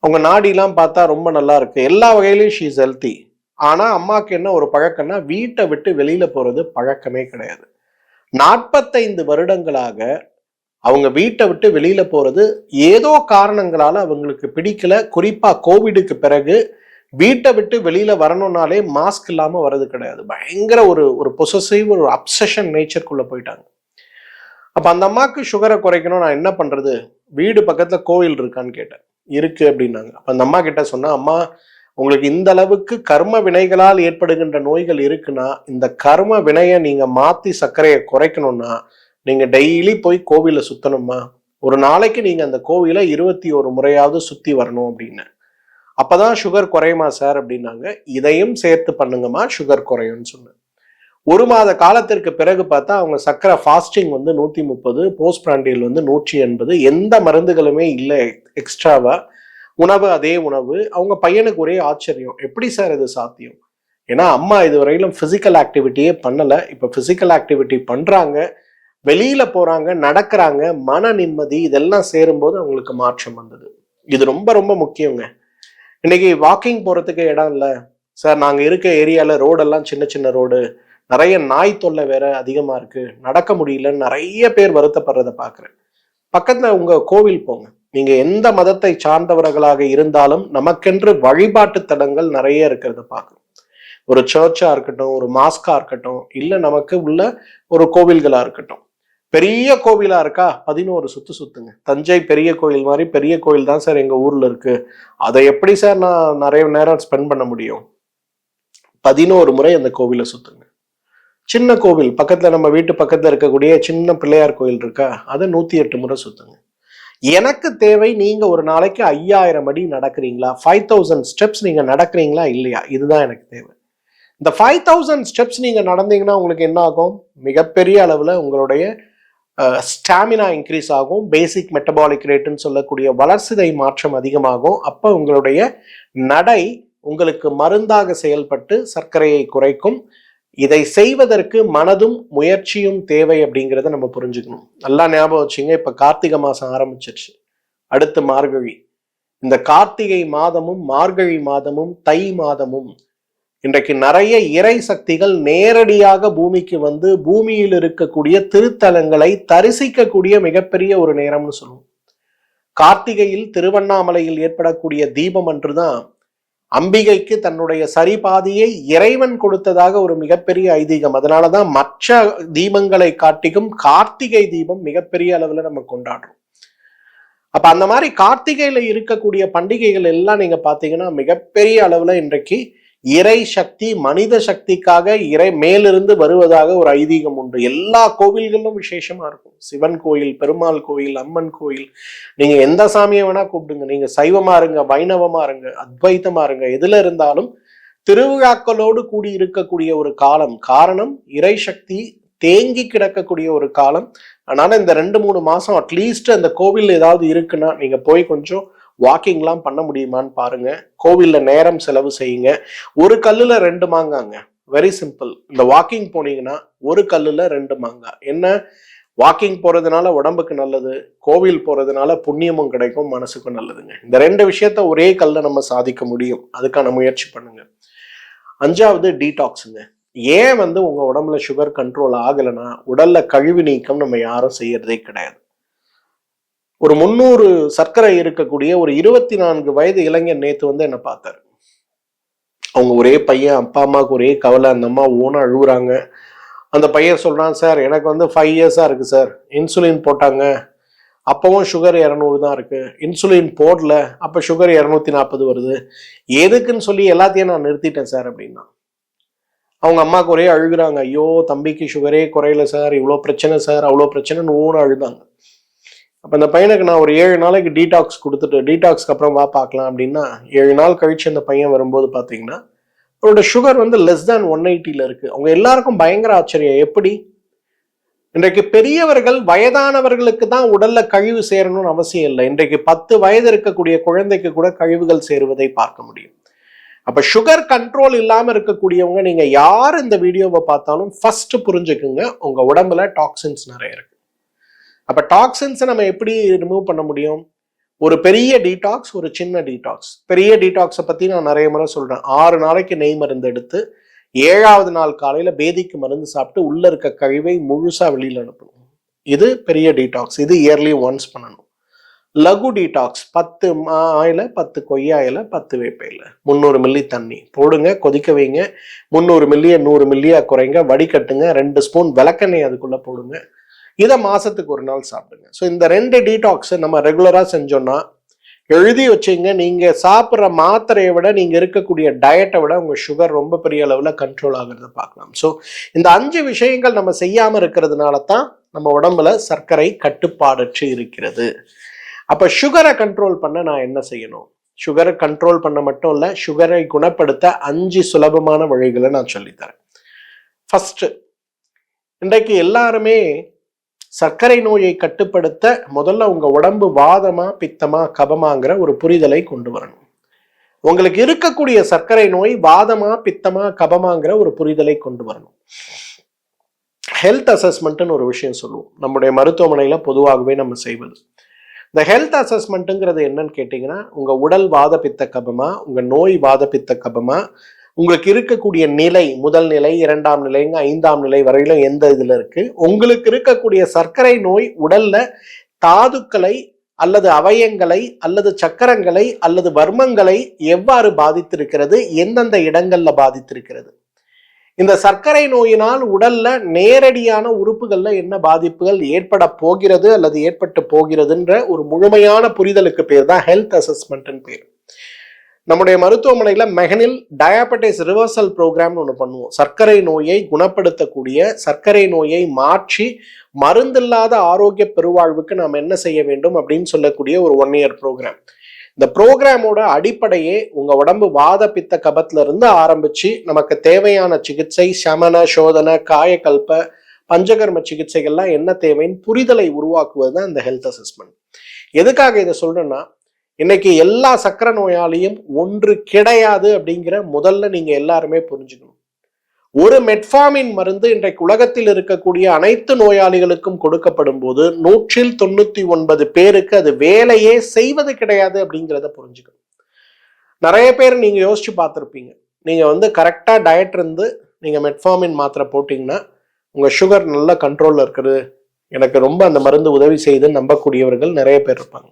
அவங்க நாடிலாம் பார்த்தா ரொம்ப நல்லா இருக்கு, எல்லா வகையிலையும் ஷீ இஸ் ஹெல்த்தி. ஆனா அம்மாவுக்கு என்ன ஒரு பழக்கம்னா, வீட்டை விட்டு வெளியில போறது பழக்கமே கிடையாது. 45 வருடங்களாக அவங்க வீட்டை விட்டு வெளியில போறது ஏதோ காரணங்களால அவங்களுக்கு பிடிக்கல. குறிப்பா கோவிடுக்கு பிறகு வீட்டை விட்டு வெளியில வரணும்னாலே மாஸ்க் இல்லாம வர்றது கிடையாது. பயங்கர ஒரு பொசசிவ், ஒரு அப்சஷன் நேச்சருக்குள்ள போயிட்டாங்க. அப்ப அந்த அம்மாவுக்கு சுகரை குறைக்கணும், நான் என்ன பண்றது? வீடு பக்கத்துல கோவில் இருக்கான்னு கேட்டேன். இருக்கு அப்படின்னாங்க. அப்ப அந்த அம்மா கிட்ட சொன்னா, அம்மா உங்களுக்கு இந்த அளவுக்கு கர்ம வினைகளால் ஏற்படுகின்ற நோய்கள் இருக்குன்னா, இந்த கர்ம வினையை நீங்க மாத்தி சர்க்கரையை குறைக்கணும்னா நீங்க டெய்லி போய் கோவில சுத்தணுமா, ஒரு நாளைக்கு நீங்க அந்த கோவில 21 முறையாவது சுத்தி வரணும் அப்படின்னு. அப்பதான் சுகர் குறையுமா சார் அப்படின்னாங்க. இதையும் சேர்த்து பண்ணுங்கம்மா, சுகர் குறையும்னு சொன்னேன். 1 மாத காலத்திற்கு பிறகு பார்த்தா அவங்க சர்க்கரை ஃபாஸ்டிங் 130, போஸ்ட் பிராண்டியல் 180, எந்த மருந்துகளுமே இல்லை எக்ஸ்ட்ராவா, உணவு அதே உணவு. அவங்க பையனுக்கு ஒரே ஆச்சரியம், எப்படி சார் இது சாத்தியம்? ஏன்னா அம்மா இதுவரையிலும் பிசிக்கல் ஆக்டிவிட்டியே பண்ணல, இப்ப பிசிக்கல் ஆக்டிவிட்டி பண்றாங்க, வெளியில போறாங்க, நடக்கிறாங்க, மன நிம்மதி இதெல்லாம் சேரும்போது அவங்களுக்கு மாற்றம் வந்தது. இது ரொம்ப ரொம்ப முக்கியங்க. இன்னைக்கு வாக்கிங் போறதுக்கு இடம் இல்லை சார், நாங்க இருக்க ஏரியால ரோடெல்லாம் சின்ன சின்ன ரோடு, நிறைய நாய் தொல்லை வேற அதிகமா இருக்கு, நடக்க முடியலன்னு நிறைய பேர் வருத்தப்படுறத பாக்குறேன். பக்கத்துல உங்க கோவில் போங்க. நீங்க எந்த மதத்தை சார்ந்தவர்களாக இருந்தாலும் நமக்கென்று வழிபாட்டு தலங்கள் நிறைய இருக்கிறத பார்க்கணும். ஒரு சர்ச்சா இருக்கட்டும், ஒரு மாஸ்கா இருக்கட்டும், இல்ல நமக்கு உள்ள ஒரு கோவில்களா இருக்கட்டும். பெரிய கோவிலா இருக்கா, 11 சுத்துங்க. தஞ்சை பெரிய கோயில் மாதிரி பெரிய கோயில் தான் சார் எங்க ஊர்ல இருக்கு, அதை எப்படி சார் நான் நிறைய நேரம் ஸ்பெண்ட் பண்ண முடியும்? 11 முறை அந்த கோவிலை சுத்துங்க. சின்ன கோவில் பக்கத்துல, நம்ம வீட்டு பக்கத்துல இருக்கக்கூடிய சின்ன பிள்ளையார் கோயில் இருக்கா, அதை 108 முறை சுத்துங்க. எனக்கு தேவை நீங்க ஒரு நாளைக்கு 5000 அடி நடக்கிறீங்களா, 5000 ஸ்டெப்ஸ் நீங்க நடக்கிறீங்களா இல்லையா, இதுதான் எனக்கு தேவை. இந்த 5000 ஸ்டெப்ஸ் நீங்க நடந்தீங்கன்னா உங்களுக்கு என்ன ஆகும், மிகப்பெரிய அளவுல உங்களுடைய ஸ்டாமினா இன்க்ரீஸ் ஆகும், பேசிக் மெட்டபாலிக் ரேட்டுன்னு சொல்லக்கூடிய வளர்சிதை மாற்றம் அதிகமாகும். அப்ப உங்களுடைய நடை உங்களுக்கு மருந்தாக செயல்பட்டு சர்க்கரையை குறைக்கும். இதை செய்வதற்கு மனதும் முயற்சியும் தேவை அப்படிங்கிறத நம்ம புரிஞ்சுக்கணும். நல்லா ஞாபகம் வச்சுங்க, இப்ப கார்த்திகை மாசம் ஆரம்பிச்சிருச்சு, அடுத்து மார்கழி. இந்த கார்த்திகை மாதமும் மார்கழி மாதமும் தை மாதமும் இன்றைக்கு நிறைய இறை சக்திகள் நேரடியாக பூமிக்கு வந்து பூமியில் இருக்கக்கூடிய திருத்தலங்களை தரிசிக்கக்கூடிய மிகப்பெரிய ஒரு நேரம்னு சொல்லுவோம். கார்த்திகையில் திருவண்ணாமலையில் ஏற்படக்கூடிய தீபம் அன்றுதான் அம்பிகைக்கு தன்னுடைய சரிபாதியை இறைவன் கொடுத்ததாக ஒரு மிகப்பெரிய ஐதீகம். அதனாலதான் மற்ற தீபங்களை காட்டிலும் கார்த்திகை தீபம் மிகப்பெரிய அளவுல நம்ம கொண்டாடுறோம். அப்ப அந்த மாதிரி கார்த்திகையில இருக்கக்கூடிய பண்டிகைகள் எல்லாம் நீங்க பாத்தீங்கன்னா மிகப்பெரிய அளவுல இன்றைக்கு இறை சக்தி மனித சக்திக்காக மேலிருந்து வருவதாக ஒரு ஐதீகம் உண்டு. எல்லா கோவில்களிலும் விசேஷமா இருக்கும். சிவன் கோயில், பெருமாள் கோயில், அம்மன் கோயில், நீங்க எந்த சாமியை வேணா கூப்பிடுங்க, நீங்க சைவமா இருங்க, வைணவமா இருங்க, அத்வைத்தமா இருங்க, எதுல இருந்தாலும் திருவிழாக்களோடு கூடி இருக்கக்கூடிய ஒரு காலம். காரணம், இறை சக்தி தேங்கி கிடக்கக்கூடிய ஒரு காலம். அதனால இந்த 2-3 மாசம் அட்லீஸ்ட் அந்த கோவில் ஏதாவது இருக்குன்னா நீங்க போய் கொஞ்சம் வாக்கிங்லாம் பண்ண முடியுமான்னு பாருங்க. கோவில்ல நேரம் செலவு செய்யுங்க. ஒரு கல்லுல 2 மாங்காங்க, வெரி சிம்பிள். இந்த வாக்கிங் போனீங்கன்னா ஒரு கல்லுல 2 மாங்காய். என்ன, வாக்கிங் போறதுனால உடம்புக்கு நல்லது, கோவில் போறதுனால புண்ணியமும் கிடைக்கும், மனசுக்கும் நல்லதுங்க. இந்த 2 விஷயத்த ஒரே கல்ல நம்ம சாதிக்க முடியும். அதுக்கான முயற்சி பண்ணுங்க. 5வது டீடாக்ஸுங்க. ஏன் வந்து உங்க உடம்புல சுகர் கண்ட்ரோல் ஆகலைன்னா, உடல்ல கழிவு நீக்கம் நம்ம யாரும் செய்யறதே கிடையாது. ஒரு 300 சர்க்கரை இருக்கக்கூடிய ஒரு 24 வயது இளைஞர் நேத்து வந்து என்ன பார்த்தாரு. அவங்க ஒரே பையன், அப்பா அம்மாவுக்கு ஒரே கவலை, அந்த அம்மா ஓனா அழுகுறாங்க. அந்த பையன் சொல்றான், சார் எனக்கு வந்து 5 இயர்ஸா இருக்கு சார், இன்சுலின் போட்டாங்க, அப்பவும் சுகர் 200 தான் இருக்கு, இன்சுலின் போடல அப்ப சுகர் 240 வருது, எதுக்குன்னு சொல்லி எல்லாத்தையும் நான் நிறுத்திட்டேன் சார் அப்படின்னா. அவங்க அம்மாவுக்கு ஒரே அழுகுறாங்க, ஐயோ தம்பிக்கு சுகரே குறையல சார், இவ்வளோ பிரச்சனை சார், அவ்வளோ பிரச்சனைன்னு ஓன அழுதாங்க. அப்ப அந்த பையனுக்கு நான் ஒரு 7 நாளைக்கு டீடாக்ஸ் கொடுத்துட்டு, டீடாக்ஸ்க்கு அப்புறம் வா பார்க்கலாம் அப்படின்னா, 7 நாள் கழிச்சு அந்த பையன் வரும்போது பாத்தீங்கன்னா அவரோட சுகர் வந்து லெஸ் தேன் 180ல இருக்கு. அவங்க எல்லாருக்கும் பயங்கர ஆச்சரியம். எப்படி, இன்றைக்கு பெரியவர்கள் வயதானவர்களுக்கு தான் உடல்ல கழிவு சேரணும்னு அவசியம் இல்லை. இன்றைக்கு 10 வயது இருக்கக்கூடிய குழந்தைக்கு கூட கழிவுகள் சேருவதை பார்க்க முடியும். அப்ப சுகர் கண்ட்ரோல் இல்லாம இருக்கக்கூடியவங்க நீங்க யார் இந்த வீடியோவை பார்த்தாலும் ஃபர்ஸ்ட் புரிஞ்சுக்குங்க, உங்க உடம்புல டாக்ஸின்ஸ் நிறைய இருக்கு. அப்ப டாக்ஸின்ஸை நம்ம எப்படி ரிமூவ் பண்ண முடியும்? ஒரு பெரிய டீடாக்ஸ், ஒரு சின்ன டீடாக்ஸ். பெரிய டீடாக்ஸை பத்தி நான் நிறைய முறை சொல்றேன். 6 நாளைக்கு நெய் மருந்து எடுத்து 7வது நாள் காலையில பேதிக்கு மருந்து சாப்பிட்டு உள்ள இருக்க கழிவை முழுசா வெளியில அனுப்பணும். இது பெரிய டீடாக்ஸ். இது இயர்லி ஒன்ஸ் பண்ணணும். லகு டீடாக்ஸ், 10 ஆயில, 10 கொய்யா இலை, 10 வேப்ப இலை, 300 மில்லி தண்ணி போடுங்க, கொதிக்க வைங்க. 300 மில்லிய 100 மில்லியா குறைங்க, வடிகட்டுங்க, 2 ஸ்பூன் விளக்கெண்ணெய் அதுக்குள்ள போடுங்க. இதை மாசத்துக்கு 1 நாள் சாப்பிடுங்க. ஸோ இந்த 2 டீடாக்ஸ் நம்ம ரெகுலரா செஞ்சோம்னா, எழுதி வச்சுங்க, நீங்க சாப்பிட்ற மாத்திரையை விட நீங்க இருக்கக்கூடிய டயட்டை விட உங்க சுகர் ரொம்ப பெரிய அளவுல கண்ட்ரோல் ஆகுறத பார்க்கலாம். ஸோ இந்த 5 விஷயங்கள் நம்ம செய்யாம இருக்கிறதுனால தான் நம்ம உடம்புல சர்க்கரை கட்டுப்பாடற்று இருக்கிறது. அப்ப சுகரை கண்ட்ரோல் பண்ண நான் என்ன செய்யணும்? சுகரை கண்ட்ரோல் பண்ண மட்டும் இல்ல, சுகரை குணப்படுத்த 5 சுலபமான வழிகளை நான் சொல்லித்தரேன். ஃபர்ஸ்ட், இன்றைக்கு எல்லாருமே சர்க்கரை நோயை கட்டுப்படுத்த முதல்ல உங்க உடம்பு வாதமா பித்தமா கபமாங்கிற ஒரு புரிதலை கொண்டு வரணும். உங்களுக்கு இருக்கக்கூடிய சர்க்கரை நோய் வாதமா பித்தமா கபமாங்கிற ஒரு புரிதலை கொண்டு வரணும். ஹெல்த் அசஸ்மெண்ட்னு ஒரு விஷயம் சொல்லுவோம், நம்முடைய மருத்துவமனையில பொதுவாகவே நம்ம செய்வது. இந்த ஹெல்த் அசஸ்மெண்ட்டுங்கிறது என்னன்னு கேட்டீங்கன்னா, உங்க உடல் வாத பித்த கபமா, உங்க நோய் வாத பித்த கபமா, உங்களுக்கு இருக்கக்கூடிய நிலை, முதல் நிலை, 2ஆம் நிலைங்க, 5ஆம் நிலை வரையிலும் எந்த இதுல இருக்கு, உங்களுக்கு இருக்கக்கூடிய சர்க்கரை நோய் உடல்ல தாதுக்களை அல்லது அவயங்களை அல்லது சக்கரங்களை அல்லது வர்மங்களை எவ்வாறு பாதித்திருக்கிறது, எந்தெந்த இடங்கள்ல பாதித்திருக்கிறது, இந்த சர்க்கரை நோயினால் உடல்ல நேரடியான உறுப்புகள்ல என்ன பாதிப்புகள் ஏற்பட போகிறது அல்லது ஏற்பட்டு போகிறதுன்ற ஒரு முழுமையான புரிதலுக்கு பேர் தான் ஹெல்த் அசஸ்மெண்ட் பேர். நம்முடைய மருத்துவமனையில மெகனில் டயாபெட்டிஸ் ரிவர்சல் ப்ரோக்ராம்னு ஒன்று பண்ணுவோம். சர்க்கரை நோயை குணப்படுத்தக்கூடிய, சர்க்கரை நோயை மாற்றி மருந்தில்லாத ஆரோக்கிய பெருவாழ்வுக்கு நாம் என்ன செய்ய வேண்டும் அப்படின்னு சொல்லக்கூடிய ஒரு 1 year ப்ரோக்ராம். இந்த ப்ரோக்ராமோட அடிப்படையே உங்க உடம்பு வாத பித்த கபத்துல இருந்து ஆரம்பிச்சு நமக்கு தேவையான சிகிச்சை, சமன சோதனை, காயகல்ப, பஞ்சகர்ம சிகிச்சைகள்லாம் என்ன தேவைன்னு புரிதலை உருவாக்குவது தான் இந்த ஹெல்த் அசஸ்மெண்ட். எதுக்காக இதை சொல்றேன்னா, இன்னைக்கு எல்லா சக்கரை நோயாளியும் ஒன்று கிடையாது அப்படிங்கிற முதல்ல நீங்க எல்லாருமே புரிஞ்சுக்கணும். ஒரு மெட்ஃபார்மின் மருந்து இன்றைக்கு உலகத்தில் இருக்கக்கூடிய அனைத்து நோயாளிகளுக்கும் கொடுக்கப்படும் போது 199 பேருக்கு அது வேலையே செய்வது கிடையாது அப்படிங்கிறத புரிஞ்சுக்கணும். நிறைய பேர் நீங்க யோசிச்சு பார்த்துருப்பீங்க, நீங்க கரெக்டா டயட் இருந்து நீங்க மெட்ஃபார்மின் மாத்திரை போட்டீங்கன்னா உங்க சுகர் நல்ல கண்ட்ரோல்ல இருக்குது, எனக்கு ரொம்ப அந்த மருந்து உதவி செய்து நம்பக்கூடியவர்கள் நிறைய பேர் இருப்பாங்க.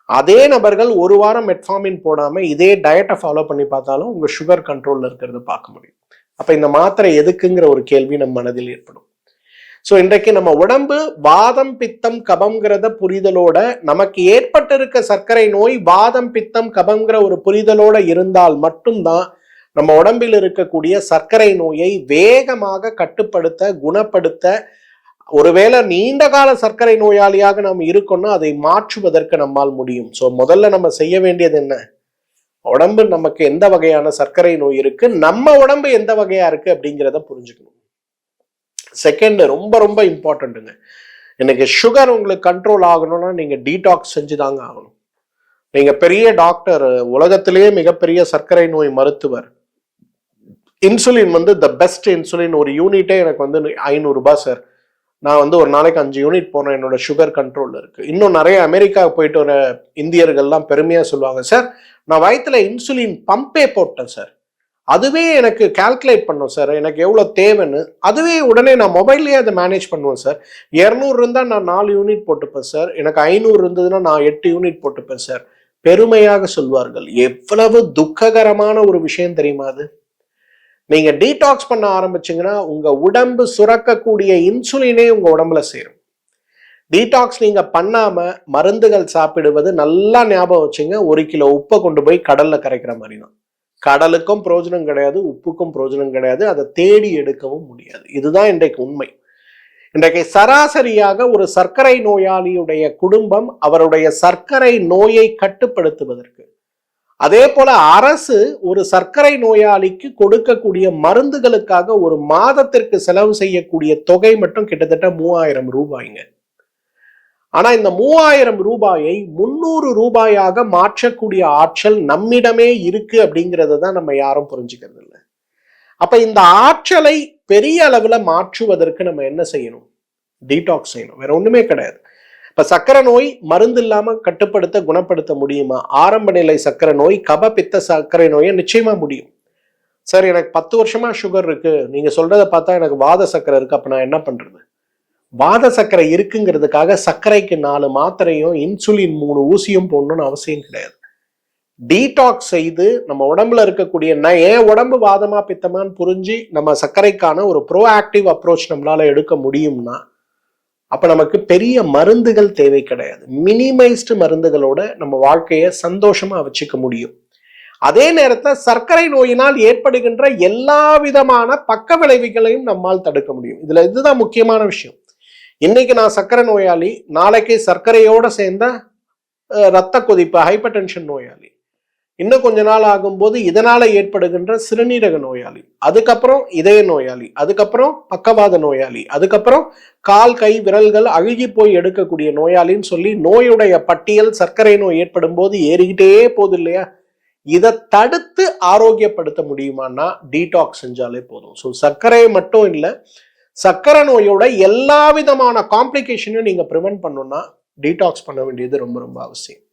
அதே நபர்கள் ஒரு வாரம் மெட்ஃபார்மின் போடாம இதே டயட்டை ஃபாலோ பண்ணி பார்த்தாலும் உங்க சுகர் கண்ட்ரோல்ல இருக்கிறது பார்க்க முடியும். அப்ப இந்த மாத்திரை எதுக்குங்கிற ஒரு கேள்வி நம்ம மனதில் ஏற்படும். ஸோ இன்றைக்கு நம்ம உடம்பு வாதம் பித்தம் கபம்ங்கிறத புரிதலோட, நமக்கு ஏற்பட்டிருக்க சர்க்கரை நோய் வாதம் பித்தம் கபம்ங்கிற ஒரு புரிதலோட இருந்தால் மட்டும்தான் நம்ம உடம்பில் இருக்கக்கூடிய சர்க்கரை நோயை வேகமாக கட்டுப்படுத்த, குணப்படுத்த, ஒருவேளை நீண்ட கால சர்க்கரை நோயாளியாக நாம் இருக்கோம்னா அதை மாற்றுவதற்கு நம்மால் முடியும். ஸோ முதல்ல நம்ம செய்ய வேண்டியது என்ன? உடம்பு நமக்கு எந்த வகையான சர்க்கரை நோய் இருக்கு, நம்ம உடம்பு எந்த வகையா இருக்கு அப்படிங்கிறத புரிஞ்சுக்கணும். செகண்ட், ரொம்ப ரொம்ப இம்பார்ட்டன்ட்டுங்க, எனக்கு சுகர் உங்களுக்கு கண்ட்ரோல் ஆகணும்னா நீங்க டீடாக்ஸ் செஞ்சுதாங்க ஆகணும். நீங்க பெரிய டாக்டர், உலகத்திலேயே மிகப்பெரிய சர்க்கரை நோய் மருத்துவர், இன்சுலின் த பெஸ்ட் இன்சுலின் ஒரு யூனிட்டே எனக்கு 500 ரூபாய் சார், நான் ஒரு நாளைக்கு 5 யூனிட் போனேன், என்னோட சுகர் கண்ட்ரோல்ல இருக்கு. இன்னும் நிறைய அமெரிக்கா போயிட்டு வர இந்தியர்கள்லாம் பெருமையா சொல்லுவாங்க, சார் நான் வயிற்றுல இன்சுலின் பம்பே போட்டேன் சார், அதுவே எனக்கு கால்குலேட் பண்ணும் சார் எனக்கு எவ்வளவு தேவைன்னு, அதுவே உடனே நான் மொபைல்லேயே அதை மேனேஜ் பண்ணுவேன் சார். 200 இருந்தா நான் 4 யூனிட் போட்டுப்பேன் சார், எனக்கு 500 இருந்ததுன்னா நான் 8 யூனிட் போட்டுப்பேன் சார், பெருமையாக சொல்வார்கள். எவ்வளவு துக்ககரமான ஒரு விஷயம் தெரியுமா அது? நீங்க டீடாக்ஸ் பண்ண ஆரம்பிச்சீங்கன்னா உங்க உடம்பு சுரக்கக்கூடிய இன்சுலினே உங்க உடம்புல சேரும். டீடாக்ஸ் நீங்க பண்ணாம மருந்துகள் சாப்பிடுவது நல்லா ஞாபகம் வச்சுங்க, 1 கிலோ உப்பை கொண்டு போய் கடல்ல கரைக்கிற மாதிரி தான். கடலுக்கும் பிரயோஜனம் கிடையாது, உப்புக்கும் பிரயோஜனம் கிடையாது, அதை தேடி எடுக்கவும் முடியாது. இதுதான் இன்றைக்கு உண்மை. இன்றைக்கு சராசரியாக ஒரு சர்க்கரை நோயாளியுடைய குடும்பம் அவருடைய சர்க்கரை நோயை கட்டுப்படுத்துவதற்கு, அதே போல அரசு ஒரு சர்க்கரை நோயாளிக்கு கொடுக்கக்கூடிய மருந்துகளுக்காக ஒரு மாதத்திற்கு செலவு செய்யக்கூடிய தொகை மட்டும் கிட்டத்தட்ட 3000 ரூபாய்ங்க. ஆனா இந்த 3000 ரூபாயை 300 ரூபாயாக மாற்றக்கூடிய ஆற்றல் நம்மிடமே இருக்கு அப்படிங்கிறத தான் நம்ம யாரும் புரிஞ்சுக்கிறது இல்லை. அப்ப இந்த ஆற்றலை பெரிய அளவுல மாற்றுவதற்கு நம்ம என்ன செய்யணும்? டீடாக்ஸ் செய்யணும், வேற ஒண்ணுமே கிடையாது. இப்ப சர்க்கரை நோய் மருந்து இல்லாம கட்டுப்படுத்த, குணப்படுத்த முடியுமா? ஆரம்ப நிலை சர்க்கரை நோய், கப பித்த சர்க்கரை நோயை நிச்சயமா முடியும். சார் எனக்கு 10 வருஷமா சுகர் இருக்கு, நீங்க சொல்றதை பார்த்தா எனக்கு வாத சர்க்கரை இருக்கு, அப்ப நான் என்ன பண்றது? வாத சர்க்கரை இருக்குங்கிறதுக்காக சர்க்கரைக்கு 4 மாத்திரையும் இன்சுலின் 3 ஊசியும் போடணும்னு அவசியம் கிடையாது. டீடாக்ஸ் செய்து நம்ம உடம்புல இருக்கக்கூடிய ஏன் உடம்பு வாதமா பித்தமான்னு புரிஞ்சு நம்ம சர்க்கரைக்கான ஒரு ப்ரோஆக்டிவ் அப்ரோச் நம்மளால எடுக்க முடியும்னா அப்ப நமக்கு பெரிய மருந்துகள் தேவை கிடையாது. மினிமைஸ்டு மருந்துகளோட நம்ம வாழ்க்கையை சந்தோஷமா வச்சுக்க முடியும். அதே நேரத்தில் சர்க்கரை நோயினால் ஏற்படுகின்ற எல்லா விதமான பக்க விளைவுகளையும் நம்மால் தடுக்க முடியும். இதுதான் முக்கியமான விஷயம். இன்னைக்கு நான் சர்க்கரை நோயாளி, நாளைக்கு சர்க்கரையோட சேர்ந்த ரத்த கொதிப்பு ஹைப்பர் டென்ஷன் நோயாளி, இன்னும் கொஞ்ச நாள் ஆகும்போது இதனால ஏற்படுகின்ற சிறுநீரக நோயாளி, அதுக்கப்புறம் இதய நோயாளி, அதுக்கப்புறம் பக்கவாத நோயாளி, அதுக்கப்புறம் கால் கை விரல்கள் அழுகி போய் எடுக்கக்கூடிய நோயாளின்னு சொல்லி நோயுடைய பட்டியல் சர்க்கரை நோய் ஏற்படும் போது ஏறிக்கிட்டே போகுது இல்லையா? இதை தடுத்து ஆரோக்கியப்படுத்த முடியுமான்னா டீடாக்ஸ் செஞ்சாலே போதும். ஸோ சர்க்கரை மட்டும் இல்லை, சர்க்கரை நோயோட எல்லா விதமான காம்ப்ளிகேஷனையும் நீங்க ப்ரிவென்ட் பண்ணணும்னா டீடாக்ஸ் பண்ண வேண்டியது ரொம்ப ரொம்ப அவசியம்.